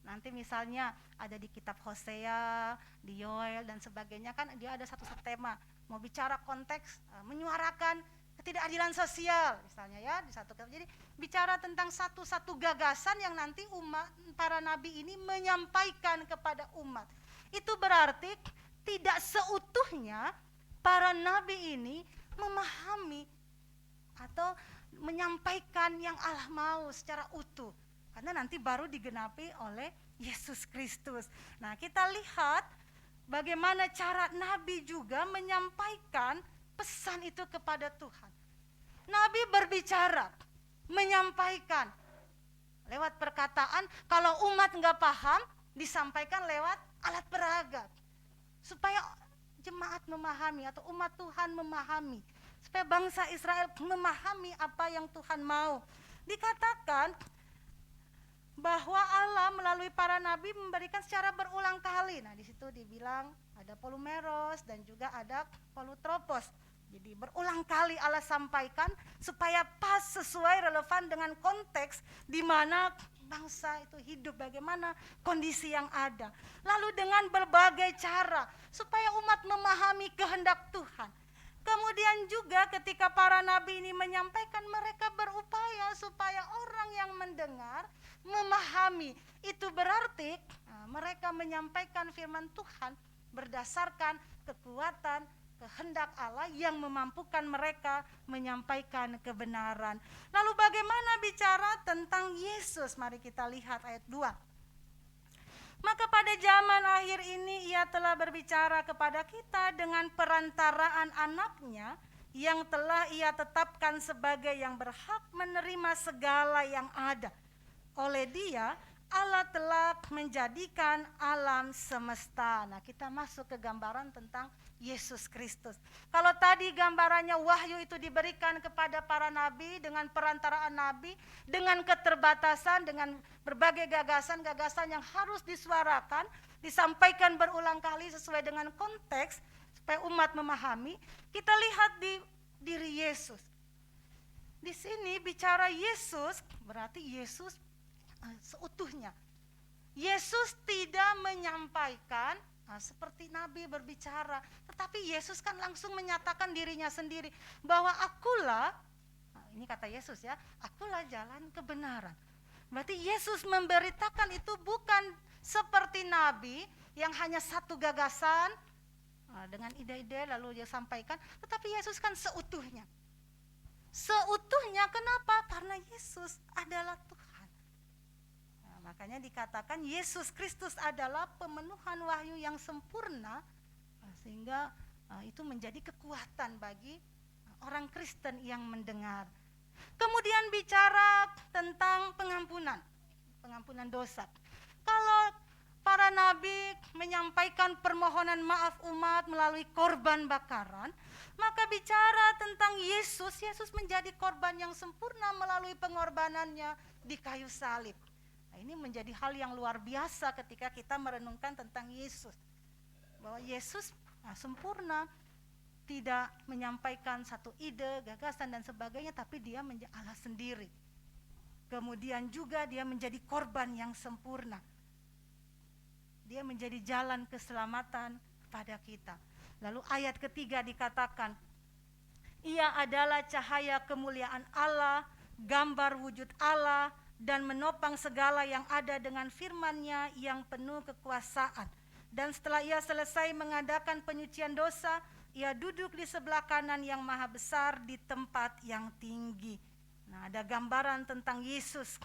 Nanti misalnya ada di kitab Hosea, di Yoel dan sebagainya, kan dia ada satu-satu tema. Mau bicara konteks, menyuarakan ketidakadilan sosial misalnya ya di satu. Jadi bicara tentang satu-satu gagasan yang nanti umat, para nabi ini menyampaikan kepada umat. Itu berarti tidak seutuhnya para nabi ini memahami atau menyampaikan yang Allah mau secara utuh, karena nanti baru digenapi oleh Yesus Kristus. Nah, kita lihat bagaimana cara nabi juga menyampaikan pesan itu kepada Tuhan. Nabi berbicara, menyampaikan lewat perkataan. Kalau umat nggak paham, disampaikan lewat alat peragat, supaya jemaat memahami atau umat Tuhan memahami, supaya bangsa Israel memahami apa yang Tuhan mau. Dikatakan bahwa Allah melalui para nabi memberikan secara berulang kali. Nah, di situ dibilang ada polumeros dan juga ada polutropos. Jadi berulang kali Allah sampaikan supaya pas, sesuai, relevan dengan konteks di mana bangsa itu hidup, bagaimana kondisi yang ada. Lalu dengan berbagai cara supaya umat memahami kehendak Tuhan. Kemudian juga ketika para nabi ini menyampaikan, mereka berupaya supaya orang yang mendengar memahami. Itu berarti mereka menyampaikan firman Tuhan berdasarkan kekuatan kehendak Allah yang memampukan mereka menyampaikan kebenaran. Lalu bagaimana bicara tentang Yesus? Mari kita lihat ayat 2. Maka pada zaman akhir ini ia telah berbicara kepada kita dengan perantaraan anaknya yang telah ia tetapkan sebagai yang berhak menerima segala yang ada. Oleh dia Allah telah menjadikan alam semesta. Nah, kita masuk ke gambaran tentang Yesus Kristus. Kalau tadi gambarannya wahyu itu diberikan kepada para nabi dengan perantaraan nabi, dengan keterbatasan, dengan berbagai gagasan-gagasan yang harus disuarakan, disampaikan berulang kali sesuai dengan konteks supaya umat memahami. Kita lihat di diri Yesus. Di sini bicara Yesus, berarti Yesus seutuhnya. Yesus tidak menyampaikan seperti nabi berbicara, tetapi Yesus kan langsung menyatakan dirinya sendiri bahwa akulah, ini kata Yesus ya, akulah jalan kebenaran. Berarti Yesus memberitakan itu bukan seperti nabi yang hanya satu gagasan dengan ide-ide lalu dia sampaikan, tetapi Yesus kan seutuhnya. Seutuhnya kenapa? Karena Yesus adalah Tuhan. Makanya dikatakan Yesus Kristus adalah pemenuhan wahyu yang sempurna, sehingga itu menjadi kekuatan bagi orang Kristen yang mendengar. Kemudian bicara tentang pengampunan dosa. Kalau para nabi menyampaikan permohonan maaf umat melalui korban bakaran, maka bicara tentang Yesus menjadi korban yang sempurna melalui pengorbanannya di kayu salib. Nah, ini menjadi hal yang luar biasa ketika kita merenungkan tentang Yesus. Bahwa Yesus sempurna, tidak menyampaikan satu ide, gagasan dan sebagainya, tapi dia menjadi Allah sendiri. Kemudian juga dia menjadi korban yang sempurna. Dia menjadi jalan keselamatan kepada kita. Lalu ayat ketiga dikatakan, ia adalah cahaya kemuliaan Allah, gambar wujud Allah, dan menopang segala yang ada dengan firman-Nya yang penuh kekuasaan. Dan setelah ia selesai mengadakan penyucian dosa, ia duduk di sebelah kanan yang maha besar di tempat yang tinggi. Nah, ada gambaran tentang Yesus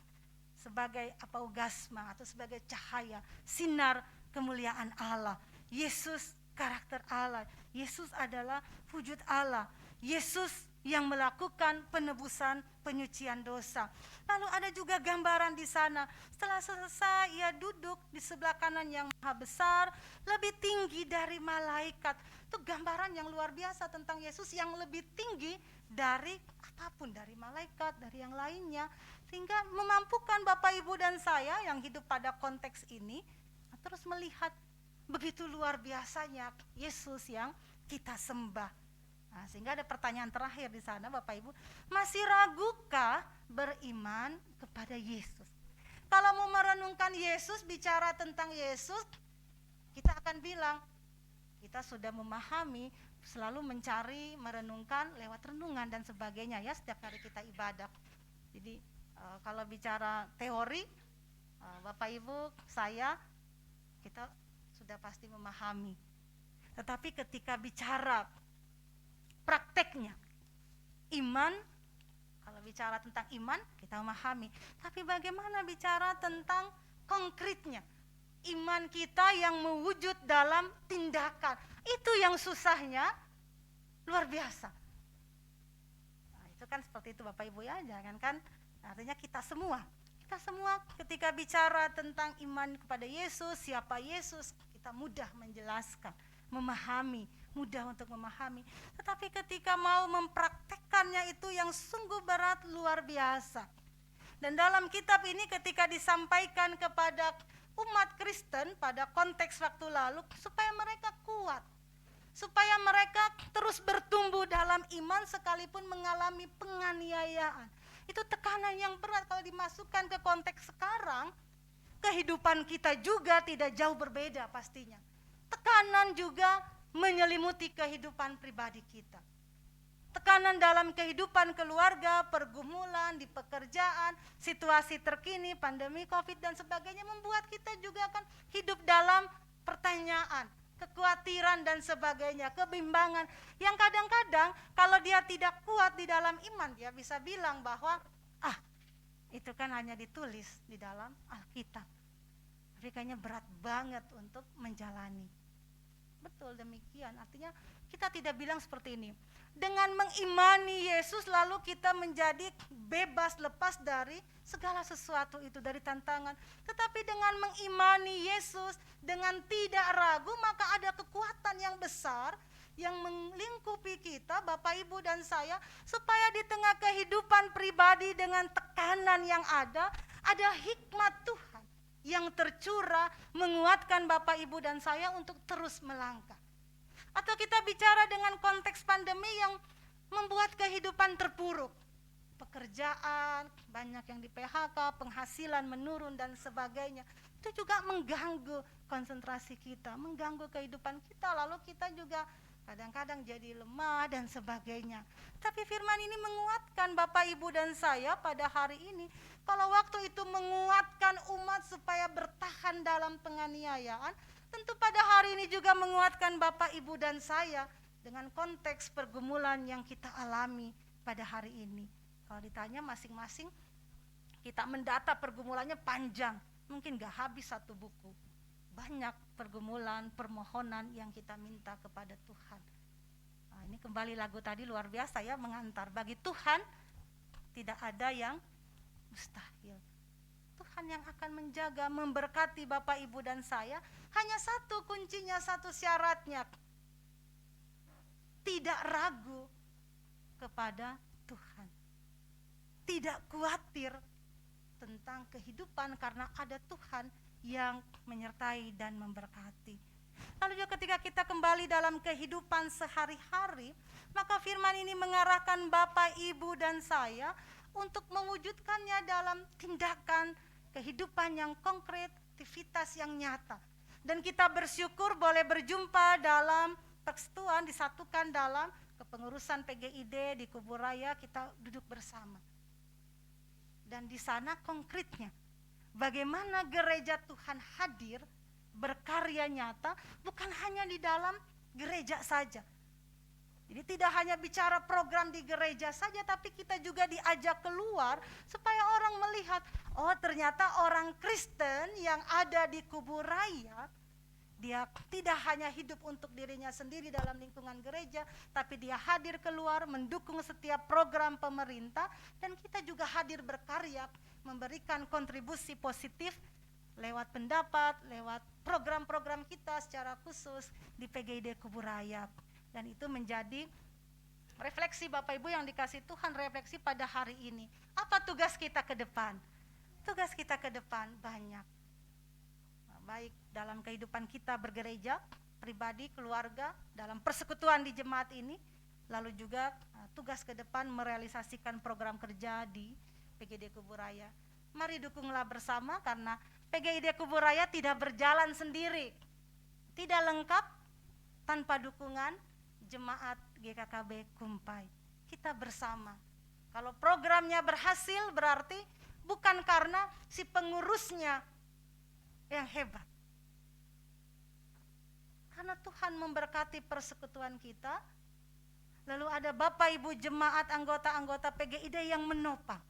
sebagai apaugasma atau sebagai cahaya, sinar kemuliaan Allah. Yesus karakter Allah. Yesus adalah wujud Allah. Yesus yang melakukan penebusan penyucian dosa. Lalu ada juga gambaran di sana. Setelah selesai ia duduk di sebelah kanan yang maha besar, lebih tinggi dari malaikat. Itu gambaran yang luar biasa tentang Yesus yang lebih tinggi dari apapun, dari malaikat, dari yang lainnya. Sehingga memampukan Bapak Ibu dan saya yang hidup pada konteks ini terus melihat begitu luar biasanya Yesus yang kita sembah. Nah, sehingga ada pertanyaan terakhir di sana Bapak Ibu, masih ragukah beriman kepada Yesus? Kalau mau merenungkan Yesus, bicara tentang Yesus, kita akan bilang kita sudah memahami, selalu mencari, merenungkan lewat renungan dan sebagainya ya setiap kali kita ibadah. Jadi kalau bicara teori, Bapak Ibu, saya, kita sudah pasti memahami. Tetapi ketika bicara prakteknya, iman, kalau bicara tentang iman kita memahami. Tapi bagaimana bicara tentang konkretnya? Iman kita yang mewujud dalam tindakan, itu yang susahnya luar biasa. Nah, itu kan seperti itu Bapak Ibu ya, jangan kan? Artinya kita semua ketika bicara tentang iman kepada Yesus, siapa Yesus, kita mudah menjelaskan, memahami, mudah untuk memahami. Tetapi ketika mau mempraktekkannya itu yang sungguh berat, luar biasa. Dan dalam kitab ini ketika disampaikan kepada umat Kristen pada konteks waktu lalu, supaya mereka kuat, supaya mereka terus bertumbuh dalam iman sekalipun mengalami penganiayaan. Itu tekanan yang berat. Kalau dimasukkan ke konteks sekarang, kehidupan kita juga tidak jauh berbeda pastinya. Tekanan juga menyelimuti kehidupan pribadi kita. Tekanan dalam kehidupan keluarga, pergumulan, di pekerjaan, situasi terkini, pandemi COVID dan sebagainya membuat kita juga akan hidup dalam pertanyaan, kekhawatiran dan sebagainya, kebimbangan. Yang kadang-kadang kalau dia tidak kuat di dalam iman, dia bisa bilang bahwa itu kan hanya ditulis di dalam Alkitab. Tapi kayaknya berat banget untuk menjalani. Betul demikian, artinya kita tidak bilang seperti ini. Dengan mengimani Yesus lalu kita menjadi bebas, lepas dari segala sesuatu itu, dari tantangan. Tetapi dengan mengimani Yesus dengan tidak ragu, maka ada kekuatan yang besar yang melingkupi kita, Bapak Ibu dan saya, supaya di tengah kehidupan pribadi dengan tekanan yang ada hikmat Tuhan yang tercurah menguatkan Bapak Ibu dan saya untuk terus melangkah. Atau kita bicara dengan konteks pandemi yang membuat kehidupan terpuruk. pekerjaan, banyak yang di PHK, penghasilan menurun dan sebagainya. Itu juga mengganggu konsentrasi kita, mengganggu kehidupan kita, lalu kita juga kadang-kadang jadi lemah dan sebagainya. Tapi firman ini menguatkan Bapak, Ibu, dan saya pada hari ini. Kalau waktu itu menguatkan umat supaya bertahan dalam penganiayaan, tentu pada hari ini juga menguatkan Bapak, Ibu, dan saya dengan konteks pergumulan yang kita alami pada hari ini. Kalau ditanya masing-masing, kita mendata pergumulannya panjang, mungkin gak habis satu buku. Banyak pergumulan, permohonan yang kita minta kepada Tuhan. Nah, ini kembali lagu tadi luar biasa ya, mengantar. Bagi Tuhan tidak ada yang mustahil. Tuhan yang akan menjaga, memberkati Bapak, Ibu, dan saya. Hanya satu kuncinya, satu syaratnya. Tidak ragu kepada Tuhan. Tidak khawatir tentang kehidupan karena ada Tuhan yang menyertai dan memberkati. Lalu juga ketika kita kembali dalam kehidupan sehari-hari, maka firman ini mengarahkan Bapak, Ibu, dan saya untuk mewujudkannya dalam tindakan kehidupan yang konkret, aktivitas yang nyata. Dan kita bersyukur boleh berjumpa dalam persekutuan, disatukan dalam kepengurusan PGID di Kuburaya, kita duduk bersama. Dan di sana konkretnya, bagaimana gereja Tuhan hadir, berkarya nyata, bukan hanya di dalam gereja saja. Jadi tidak hanya bicara program di gereja saja, tapi kita juga diajak keluar supaya orang melihat, oh ternyata orang Kristen yang ada di Kuburaya, dia tidak hanya hidup untuk dirinya sendiri dalam lingkungan gereja, tapi dia hadir keluar, mendukung setiap program pemerintah, dan kita juga hadir berkarya, memberikan kontribusi positif lewat pendapat, lewat program-program kita secara khusus di PGID Kuburaya. Dan itu menjadi refleksi Bapak Ibu yang dikasih Tuhan, refleksi pada hari ini. Apa tugas kita ke depan? Tugas kita ke depan banyak. Baik dalam kehidupan kita bergereja, pribadi, keluarga, dalam persekutuan di jemaat ini, lalu juga tugas ke depan merealisasikan program kerja di PGID Kuburaya. Mari dukunglah bersama karena PGID Kuburaya tidak berjalan sendiri, tidak lengkap tanpa dukungan jemaat GKKB Kumpai. Kita bersama. Kalau programnya berhasil berarti bukan karena si pengurusnya yang hebat. Karena Tuhan memberkati persekutuan kita, lalu ada Bapak Ibu jemaat anggota-anggota PGID yang menopang.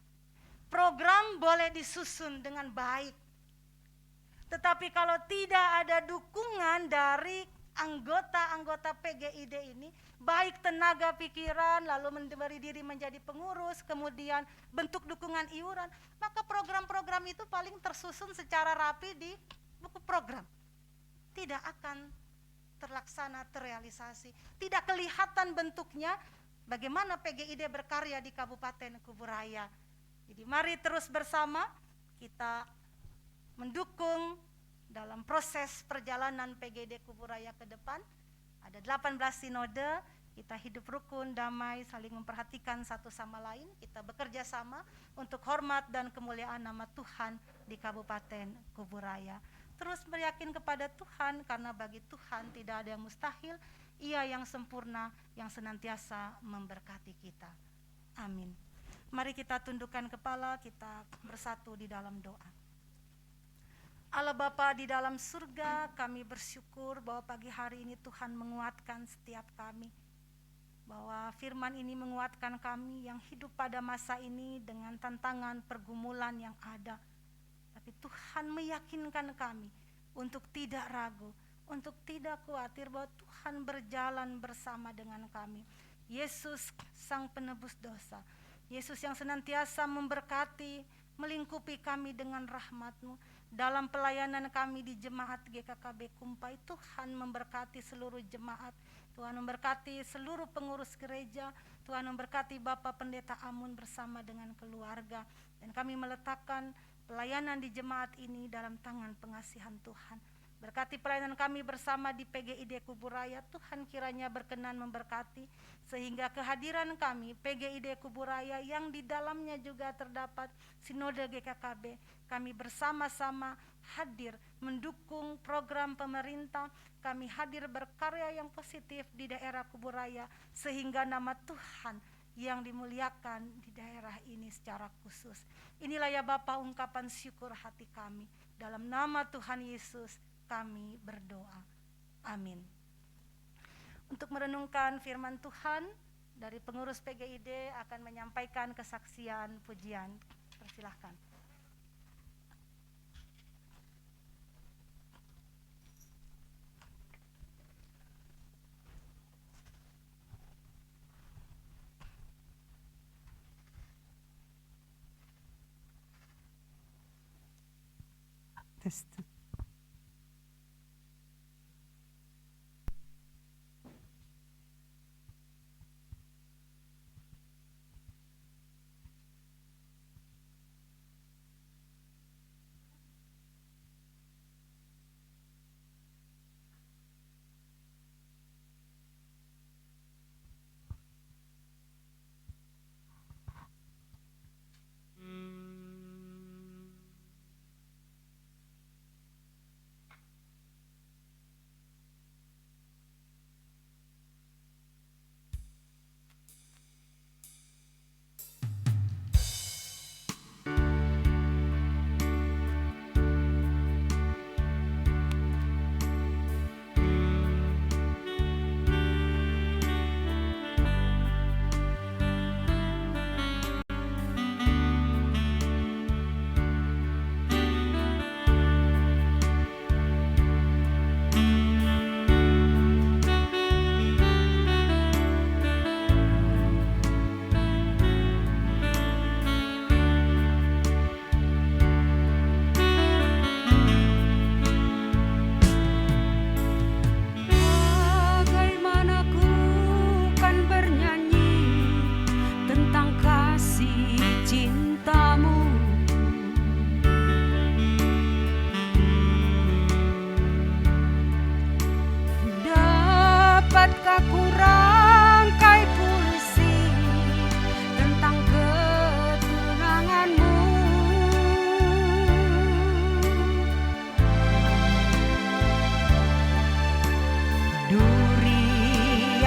Program boleh disusun dengan baik. Tetapi kalau tidak ada dukungan dari anggota-anggota PGID ini, baik tenaga pikiran, lalu memberi diri menjadi pengurus, kemudian bentuk dukungan iuran, maka program-program itu paling tersusun secara rapi di buku program. Tidak akan terlaksana, terrealisasi. Tidak kelihatan bentuknya bagaimana PGID berkarya di Kabupaten Kuburaya. Jadi mari terus bersama kita mendukung dalam proses perjalanan PGID Kuburaya ke depan. Ada 18 sinode, kita hidup rukun, damai, saling memperhatikan satu sama lain. Kita bekerja sama untuk hormat dan kemuliaan nama Tuhan di Kabupaten Kuburaya. Terus beryakin kepada Tuhan, karena bagi Tuhan tidak ada yang mustahil. Ia yang sempurna, yang senantiasa memberkati kita. Amin. Mari kita tundukkan kepala, kita bersatu di dalam doa. Allah Bapa di dalam surga, kami bersyukur bahwa pagi hari ini Tuhan menguatkan setiap kami. Bahwa firman ini menguatkan kami yang hidup pada masa ini dengan tantangan pergumulan yang ada. Tapi Tuhan meyakinkan kami untuk tidak ragu, untuk tidak khawatir bahwa Tuhan berjalan bersama dengan kami. Yesus Sang Penebus dosa, Yesus yang senantiasa memberkati, melingkupi kami dengan rahmat-Mu. Dalam pelayanan kami di jemaat GKKB Kumpai, Tuhan memberkati seluruh jemaat, Tuhan memberkati seluruh pengurus gereja, Tuhan memberkati Bapak Pendeta Amun bersama dengan keluarga. Dan kami meletakkan pelayanan di jemaat ini dalam tangan pengasihan Tuhan. Berkati pelayanan kami bersama di PGID Kuburaya. Tuhan kiranya berkenan memberkati sehingga kehadiran kami PGID Kuburaya yang di dalamnya juga terdapat Sinode GKKB, kami bersama-sama hadir mendukung program pemerintah. Kami hadir berkarya yang positif di daerah Kuburaya sehingga nama Tuhan yang dimuliakan di daerah ini secara khusus. Inilah ya Bapa ungkapan syukur hati kami. Dalam nama Tuhan Yesus kami berdoa. Amin. Untuk merenungkan firman Tuhan, dari pengurus PGID akan menyampaikan kesaksian pujian. Persilahkan. Tes.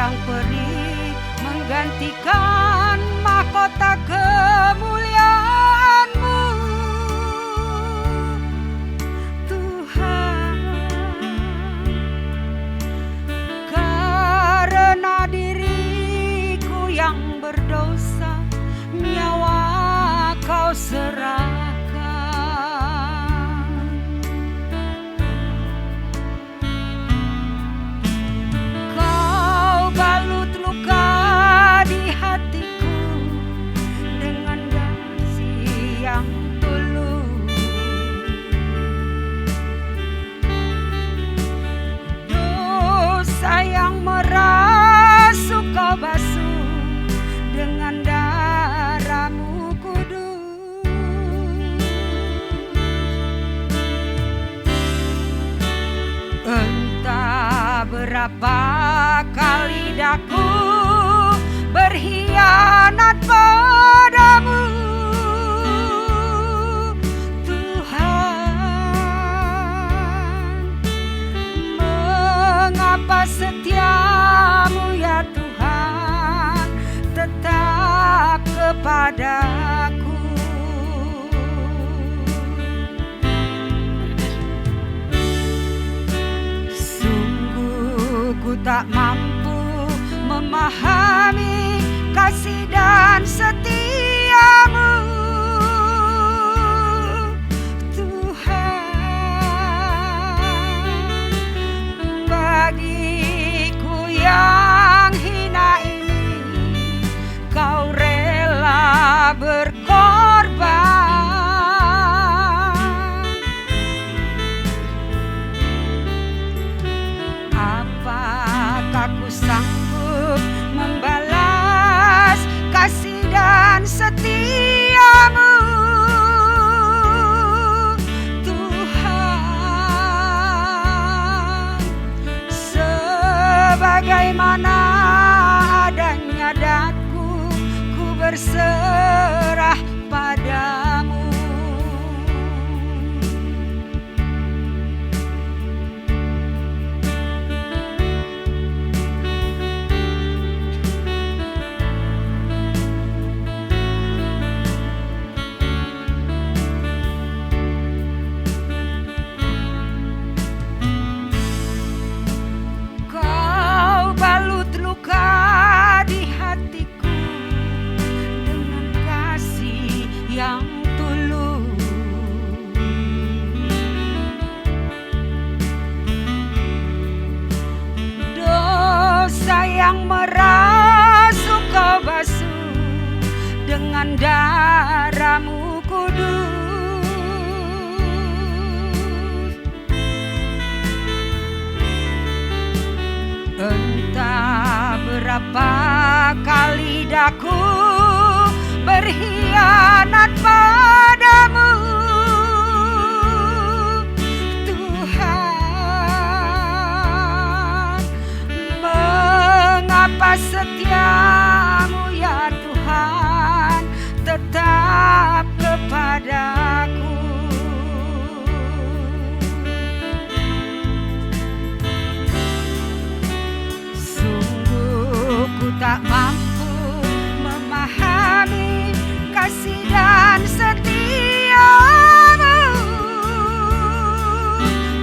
yang perih menggantikan mahkota kemuliaan-Mu, Tuhan. Karena diriku yang berdosa, nyawa Kau serahkan. Basuh dengan darah-Mu kudus. Entah berapa kali daku berkhianat padamu, Tuhan. Mengapa setia-Mu ya Tuhan tetap kepadaku? Sungguh ku tak mampu memahami kasih dan setia-Mu, Tuhan. Bagiku yang hina ini Kau rela berkorban. Apakah ku sanggup membalas kasih dan dengan darah-Mu kudus. Entah berapa kali daku berkhianat padamu, Tuhan. Mengapa setiamu ya Tuhan tetap kepadaku? Sungguh ku tak mampu memahami kasih dan setiamu,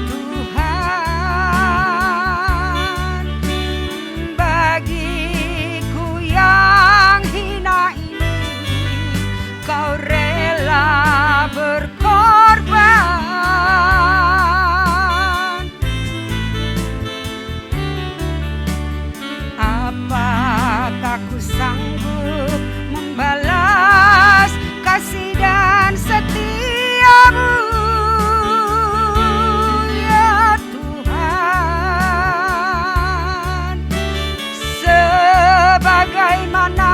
Tuhan. Bagiku yang hina ini, Kau rela berkorban. Apakah ku sanggup membalas kasih dan setiamu, ya Tuhan? Sebagaimana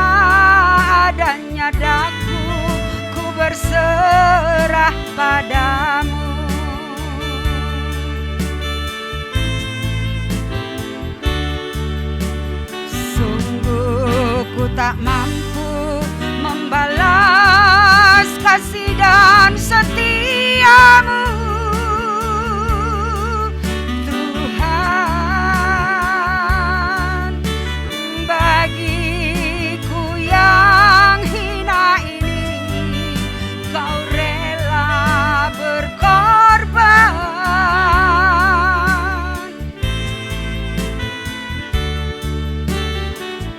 adanya daku, ku berserah padamu. Sungguh ku tak mampu membalas kasih dan setiamu, Tuhan. Bagiku yang hina ini, Kau rela berkorban.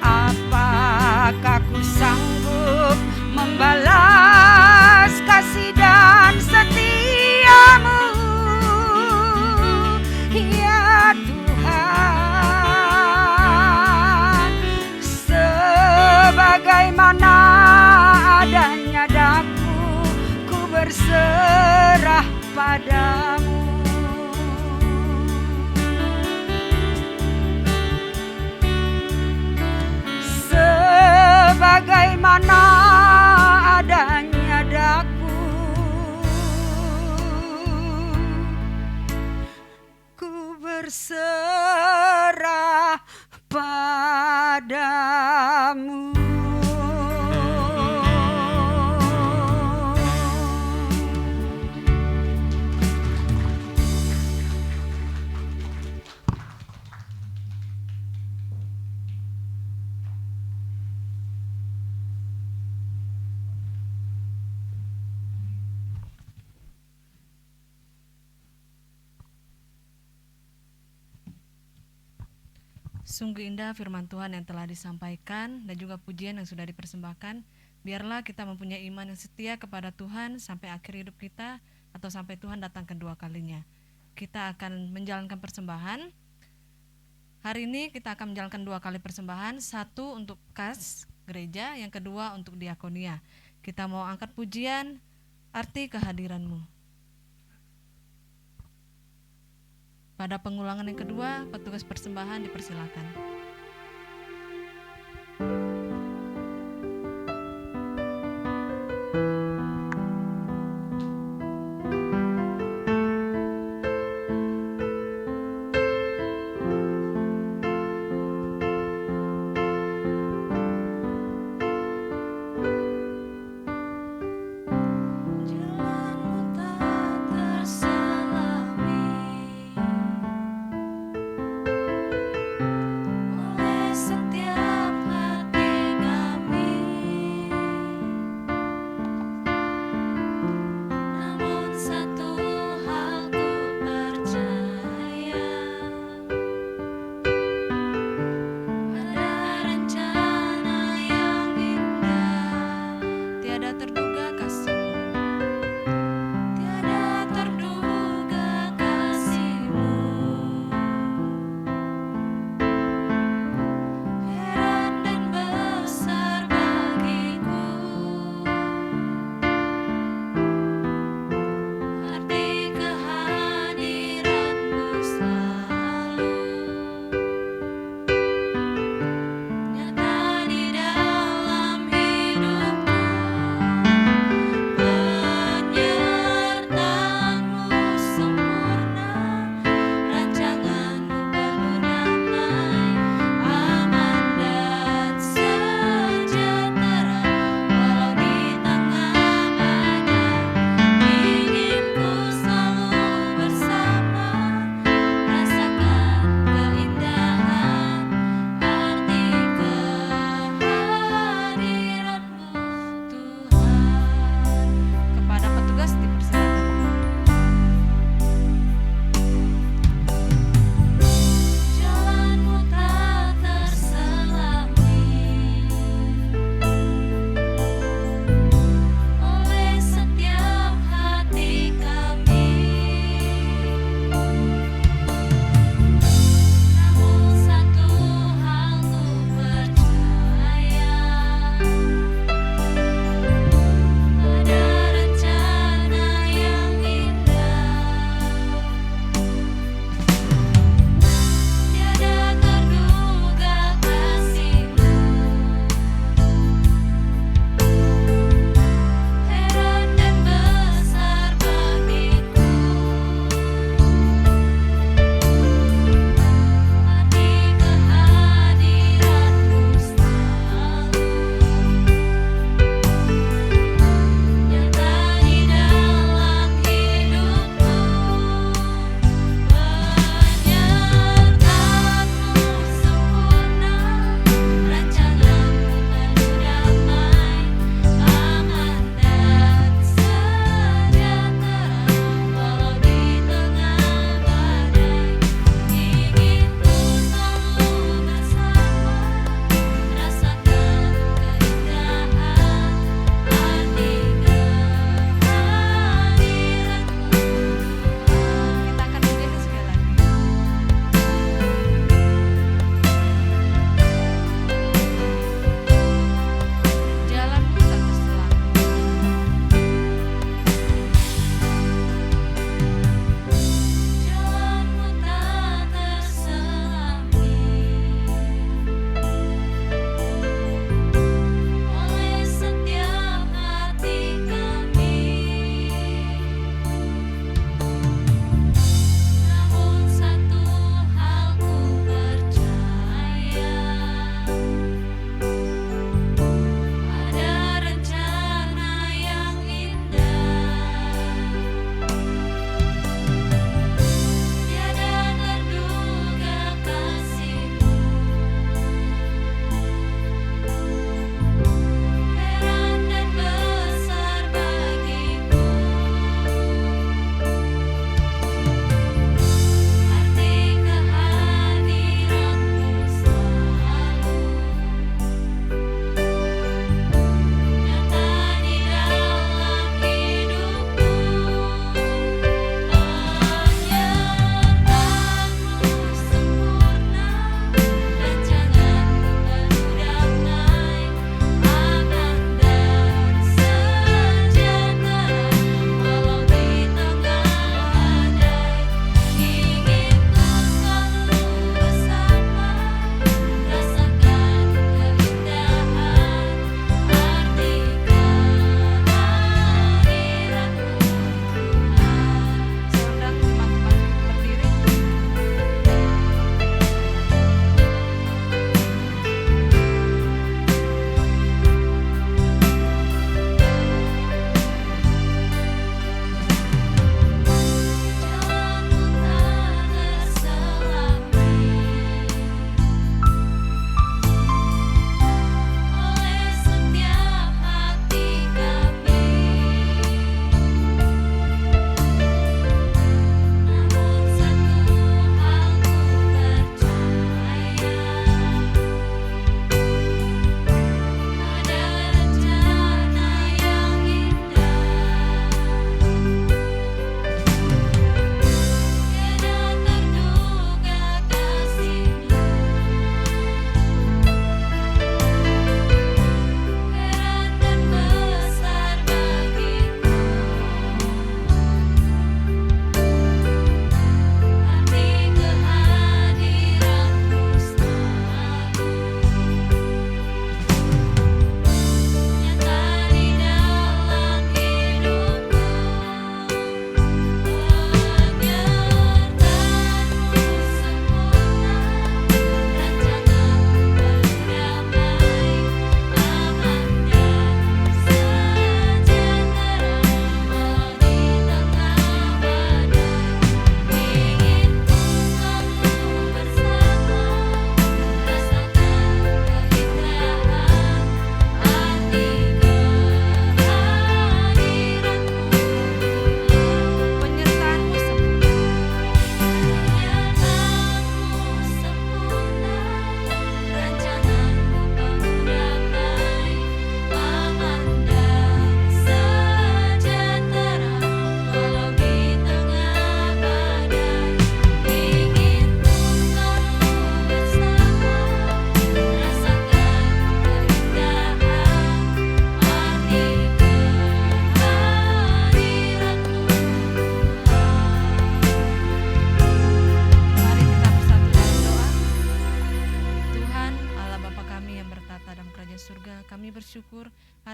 Apakah ku sanggup membalas kasih dan setiamu, ya Tuhan? Sebagaimana adanya daku, ku berserah padamu. Sebagaimana adanya daku, ku berserah padamu. Sungguh indah firman Tuhan yang telah disampaikan dan juga pujian yang sudah dipersembahkan. Biarlah kita mempunyai iman yang setia kepada Tuhan sampai akhir hidup kita atau sampai Tuhan datang kedua kalinya. Kita akan menjalankan persembahan. Hari ini kita akan menjalankan 2 kali persembahan, satu untuk kas gereja, yang kedua untuk diakonia. Kita mau angkat pujian, arti kehadiran-Mu. Pada pengulangan yang kedua, petugas persembahan dipersilakan. Oh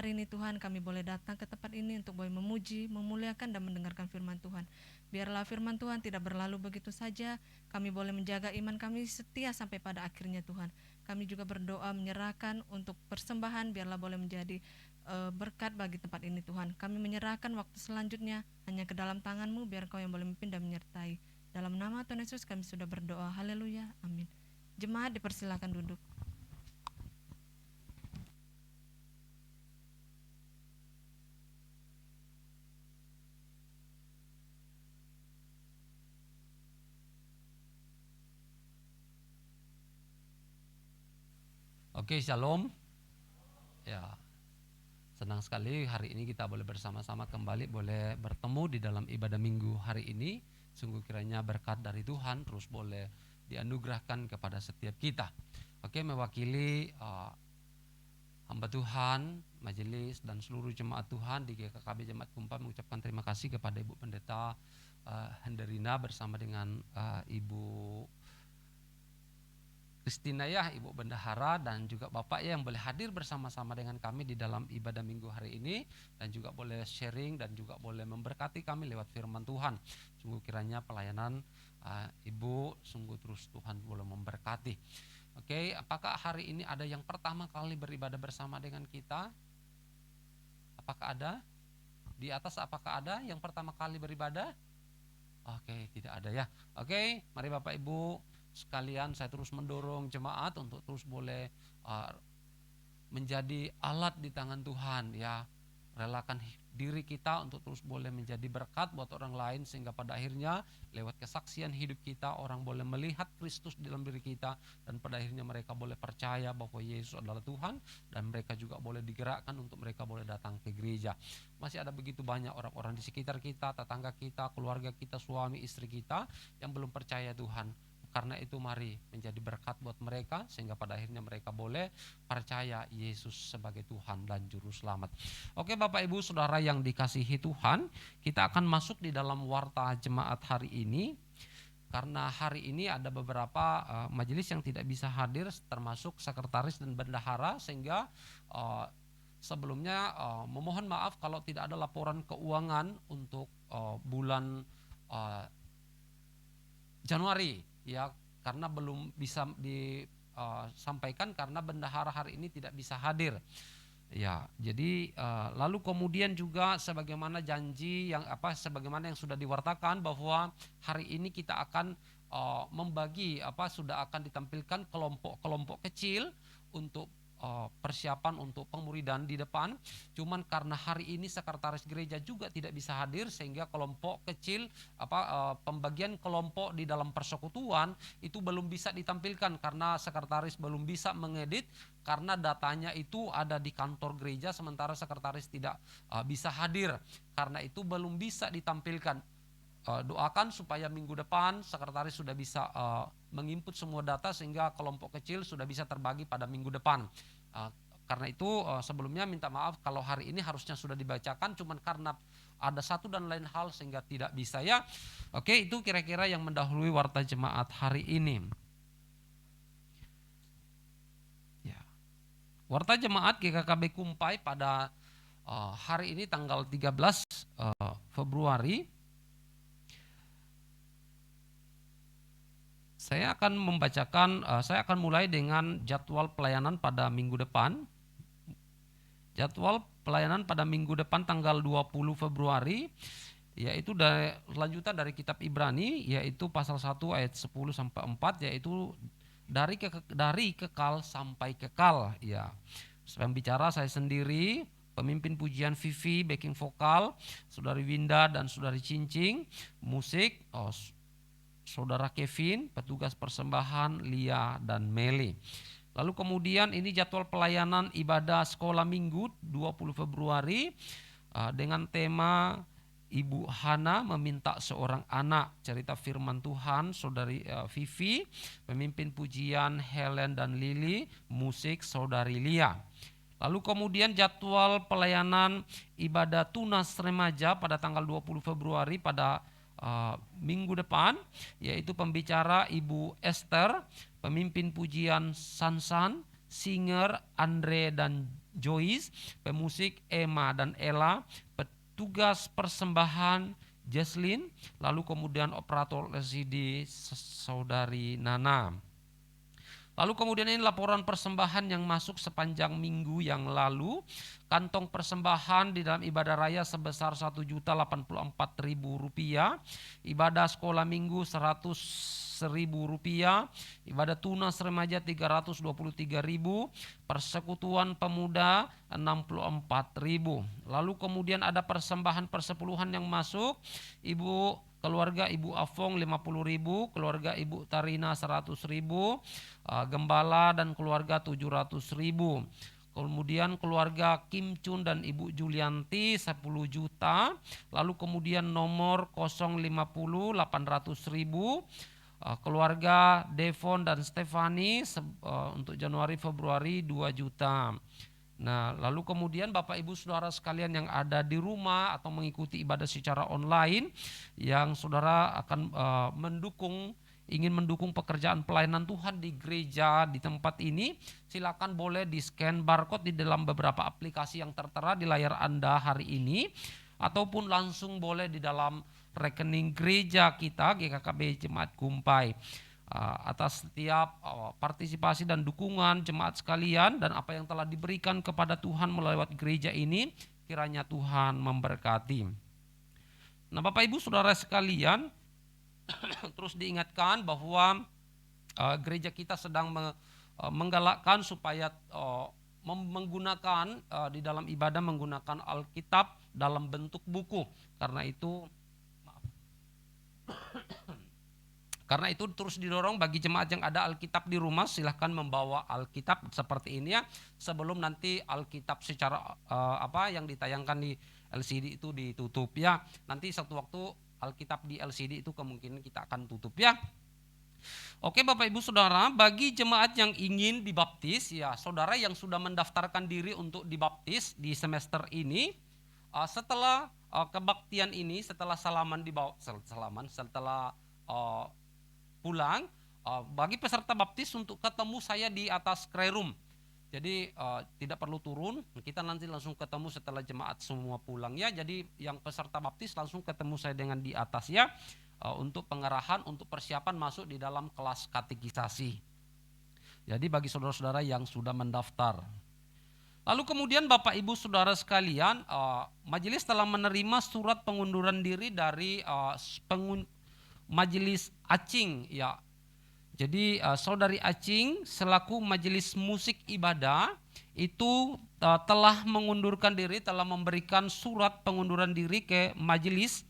hari ini Tuhan kami boleh datang ke tempat ini untuk boleh memuji, memuliakan dan mendengarkan firman Tuhan. Biarlah firman Tuhan tidak berlalu begitu saja, kami boleh menjaga iman kami setia sampai pada akhirnya Tuhan. Kami juga berdoa menyerahkan untuk persembahan, biarlah boleh menjadi berkat bagi tempat ini Tuhan. Kami menyerahkan waktu selanjutnya hanya ke dalam tangan-Mu, biar Kau yang boleh memimpin dan menyertai. Dalam nama Tuhan Yesus kami sudah berdoa, haleluya, amin. Jemaat dipersilakan duduk. Oke, shalom. Ya, senang sekali hari ini kita boleh bersama-sama kembali, boleh bertemu di dalam ibadah minggu hari ini. Sungguh kiranya berkat dari Tuhan terus boleh dianugerahkan kepada setiap kita. Oke, mewakili hamba Tuhan, majelis dan seluruh jemaat Tuhan di GKKB Jemaat Kumpai mengucapkan terima kasih kepada Ibu Pendeta Henderina bersama dengan Ibu Kristina ya, Ibu Bendahara dan juga Bapak ya yang boleh hadir bersama-sama dengan kami di dalam ibadah minggu hari ini dan juga boleh sharing dan juga boleh memberkati kami lewat firman Tuhan. Sungguh kiranya pelayanan Ibu sungguh terus Tuhan boleh memberkati. Oke, apakah hari ini ada yang pertama kali beribadah bersama dengan kita? Apakah ada? Di atas apakah ada yang pertama kali beribadah? Oke, tidak ada ya. Oke, mari Bapak Ibu sekalian saya terus mendorong jemaat untuk terus boleh menjadi alat di tangan Tuhan ya. Relakan diri kita untuk terus boleh menjadi berkat buat orang lain sehingga pada akhirnya lewat kesaksian hidup kita orang boleh melihat Kristus di dalam diri kita dan pada akhirnya mereka boleh percaya bahwa Yesus adalah Tuhan dan mereka juga boleh digerakkan untuk mereka boleh datang ke gereja. Masih ada begitu banyak orang-orang di sekitar kita, tetangga kita, keluarga kita, suami istri kita yang belum percaya Tuhan. Karena itu mari menjadi berkat buat mereka sehingga pada akhirnya mereka boleh percaya Yesus sebagai Tuhan dan Juru Selamat. Oke Bapak Ibu Saudara yang dikasihi Tuhan, kita akan masuk di dalam warta jemaat hari ini. Karena hari ini ada beberapa majelis yang tidak bisa hadir termasuk sekretaris dan bendahara sehingga sebelumnya memohon maaf kalau tidak ada laporan keuangan untuk bulan Januari. Ya, karena belum bisa disampaikan karena bendahara hari ini tidak bisa hadir. Ya, jadi lalu kemudian juga sebagaimana janji yang sebagaimana yang sudah diwartakan bahwa hari ini kita akan membagi sudah akan ditampilkan kelompok-kelompok kecil untuk persiapan untuk pemuridan di depan. Cuman karena hari ini sekretaris gereja juga tidak bisa hadir sehingga kelompok kecil pembagian kelompok di dalam persekutuan itu belum bisa ditampilkan karena sekretaris belum bisa mengedit karena datanya itu ada di kantor gereja sementara sekretaris tidak bisa hadir. Karena itu belum bisa ditampilkan. Doakan supaya minggu depan sekretaris sudah bisa menginput semua data sehingga kelompok kecil sudah bisa terbagi pada minggu depan. Karena itu sebelumnya minta maaf kalau hari ini harusnya sudah dibacakan cuman karena ada satu dan lain hal sehingga tidak bisa ya. Oke, itu kira-kira yang mendahului warta jemaat hari ini. Ya. Warta jemaat GKKB Kumpai pada hari ini tanggal 13 Februari. Saya akan mulai dengan jadwal pelayanan pada minggu depan. Jadwal pelayanan pada minggu depan tanggal 20 Februari yaitu lanjutan dari kitab Ibrani yaitu pasal 1 ayat 10 sampai 4 yaitu dari kekal sampai kekal ya. Pembicara saya sendiri, pemimpin pujian Vivi, backing vokal, Saudari Winda dan Saudari Cincing, musik Saudara Kevin, petugas persembahan Lia dan Meli. Lalu kemudian ini jadwal pelayanan ibadah sekolah minggu 20 Februari dengan tema Ibu Hana meminta seorang anak, cerita firman Tuhan Saudari Vivi, pemimpin pujian Helen dan Lili, musik Saudari Lia. Lalu kemudian jadwal pelayanan ibadah tunas remaja pada tanggal 20 Februari pada minggu depan yaitu pembicara Ibu Esther, pemimpin pujian Sansan, singer Andre dan Joyce, pemusik Emma dan Ella, petugas persembahan Jesslyn, lalu kemudian operator LCD saudari Nana. Lalu kemudian ini laporan persembahan yang masuk sepanjang minggu yang lalu. Kantong persembahan di dalam ibadah raya sebesar Rp1.084.000. Ibadah sekolah minggu Rp100.000. Ibadah tunas remaja Rp323.000. Persekutuan pemuda Rp64.000. Lalu kemudian ada persembahan persepuluhan yang masuk. Keluarga Ibu Afong 50.000, keluarga Ibu Tarina 100.000, Gembala dan keluarga 700.000. Kemudian keluarga Kim Chun dan Ibu Julianti 10 juta. Lalu kemudian nomor 050 800.000. Keluarga Devon dan Stefani untuk Januari Februari 2 juta. Nah, lalu kemudian Bapak Ibu Saudara sekalian yang ada di rumah atau mengikuti ibadah secara online, yang saudara akan ingin mendukung pekerjaan pelayanan Tuhan di gereja di tempat ini, silakan boleh di scan barcode di dalam beberapa aplikasi yang tertera di layar Anda hari ini, ataupun langsung boleh di dalam rekening gereja kita GKKB Jemaat Kumpai. Atas setiap partisipasi dan dukungan jemaat sekalian dan apa yang telah diberikan kepada Tuhan melalui gereja ini, kiranya Tuhan memberkati. Nah, Bapak Ibu Saudara sekalian, terus diingatkan bahwa gereja kita sedang menggalakkan supaya menggunakan di dalam ibadah menggunakan Alkitab dalam bentuk buku. Karena itu terus didorong bagi jemaat yang ada Alkitab di rumah, silahkan membawa Alkitab seperti ini ya, sebelum nanti Alkitab secara yang ditayangkan di LCD itu ditutup ya. Nanti satu waktu Alkitab di LCD itu kemungkinan kita akan tutup ya. Oke Bapak Ibu Saudara, bagi jemaat yang ingin dibaptis ya, saudara yang sudah mendaftarkan diri untuk dibaptis di semester ini, setelah kebaktian ini, setelah pulang, bagi peserta baptis untuk ketemu saya di atas cry room. Jadi tidak perlu turun, kita nanti langsung ketemu setelah jemaat semua pulang ya. Jadi yang peserta baptis langsung ketemu saya dengan di atas ya, untuk pengarahan, untuk persiapan masuk di dalam kelas katekisasi. Jadi bagi saudara-saudara yang sudah mendaftar. Lalu kemudian Bapak Ibu Saudara sekalian, majelis telah menerima surat pengunduran diri dari Majelis Acing ya. Jadi saudari Acing selaku majelis musik ibadah itu telah mengundurkan diri, telah memberikan surat pengunduran diri ke majelis,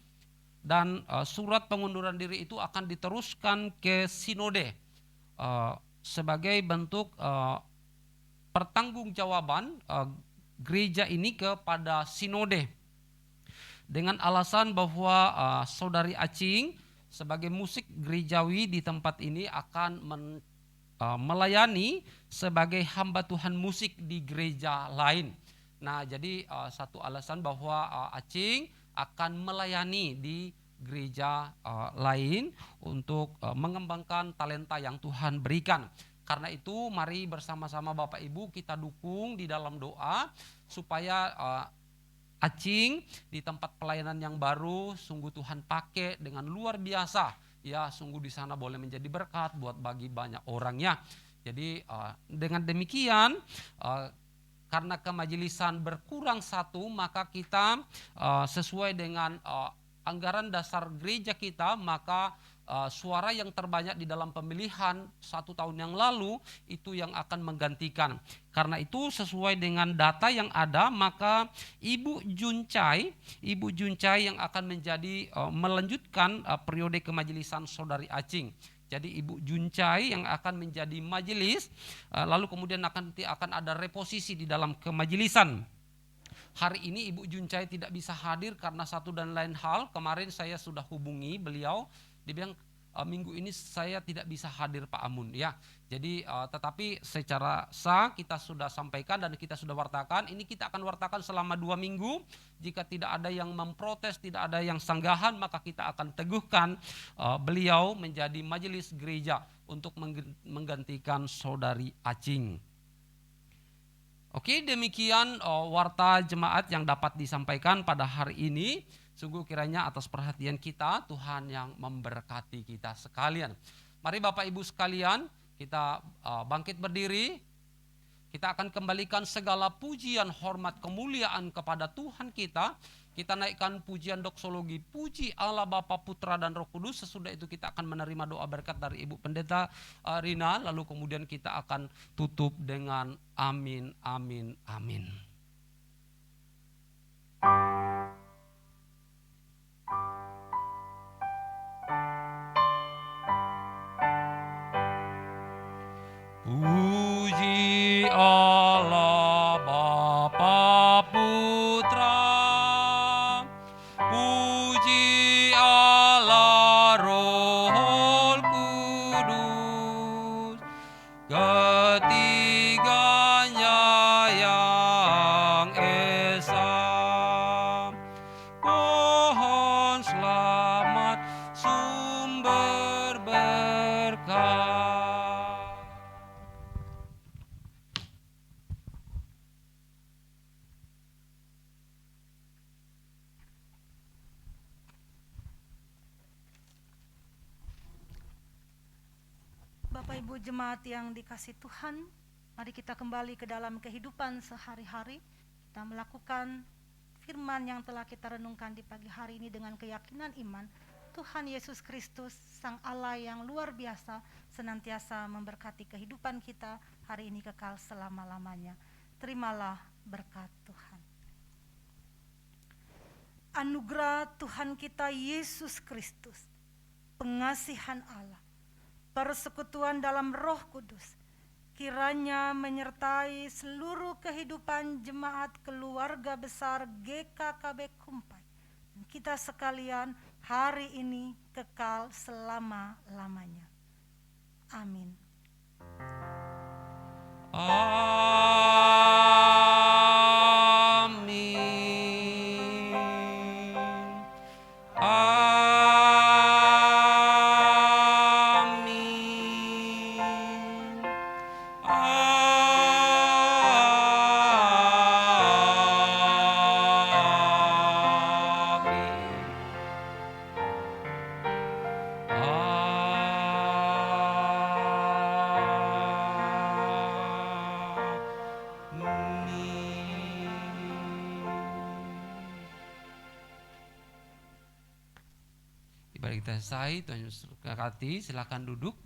dan surat pengunduran diri itu akan diteruskan ke sinode sebagai bentuk pertanggungjawaban gereja ini kepada sinode, dengan alasan bahwa saudari Acing sebagai musik gerejawi di tempat ini akan melayani sebagai hamba Tuhan musik di gereja lain. Nah, jadi satu alasan bahwa Acing akan melayani di gereja lain untuk mengembangkan talenta yang Tuhan berikan. Karena itu mari bersama-sama Bapak Ibu kita dukung di dalam doa supaya Acing di tempat pelayanan yang baru sungguh Tuhan pakai dengan luar biasa ya, sungguh di sana boleh menjadi berkat buat bagi banyak orang ya. Jadi dengan demikian karena kemajelisan berkurang satu, maka kita sesuai dengan anggaran dasar gereja kita, maka suara yang terbanyak di dalam pemilihan 1 tahun yang lalu itu yang akan menggantikan. Karena itu sesuai dengan data yang ada, maka Ibu Juncai yang akan menjadi melanjutkan periode kemajelisan saudari Acing. Jadi Ibu Juncai yang akan menjadi majelis, lalu kemudian akan ada reposisi di dalam kemajelisan. Hari ini Ibu Juncai tidak bisa hadir karena satu dan lain hal. Kemarin saya sudah hubungi beliau, dibilang minggu ini saya tidak bisa hadir Pak Amun ya. Jadi tetapi secara sah kita sudah sampaikan dan kita sudah wartakan. Ini kita akan wartakan selama 2 minggu. Jika tidak ada yang memprotes, tidak ada yang sanggahan, maka kita akan teguhkan beliau menjadi majelis gereja untuk menggantikan saudari Acing. Oke, demikian warta jemaat yang dapat disampaikan pada hari ini. Sungguh kiranya atas perhatian kita, Tuhan yang memberkati kita sekalian. Mari Bapak Ibu sekalian, kita bangkit berdiri. Kita akan kembalikan segala pujian, hormat, kemuliaan kepada Tuhan kita. Kita naikkan pujian doksologi, puji Allah Bapa, Putra dan Roh Kudus. Sesudah itu kita akan menerima doa berkat dari Ibu Pendeta Rina. Lalu kemudian kita akan tutup dengan amin, amin, amin. Puji Allah Bapa Putra, puji Allah Roh Kudus, ketiganya yang esa. Pohon selamat sumber berkah. Bapak Ibu jemaat yang dikasih Tuhan, mari kita kembali ke dalam kehidupan sehari-hari. Kita melakukan firman yang telah kita renungkan di pagi hari ini dengan keyakinan iman. Tuhan Yesus Kristus, Sang Allah yang luar biasa, senantiasa memberkati kehidupan kita hari ini kekal selama-lamanya. Terimalah berkat Tuhan. Anugerah Tuhan kita Yesus Kristus, pengasihan Allah, persekutuan dalam Roh Kudus, kiranya menyertai seluruh kehidupan jemaat keluarga besar GKKB Kumpai, dan kita sekalian hari ini kekal selama-lamanya. Amin. Ibadah kita selesai, Tuhan Yesus berkati, silakan duduk.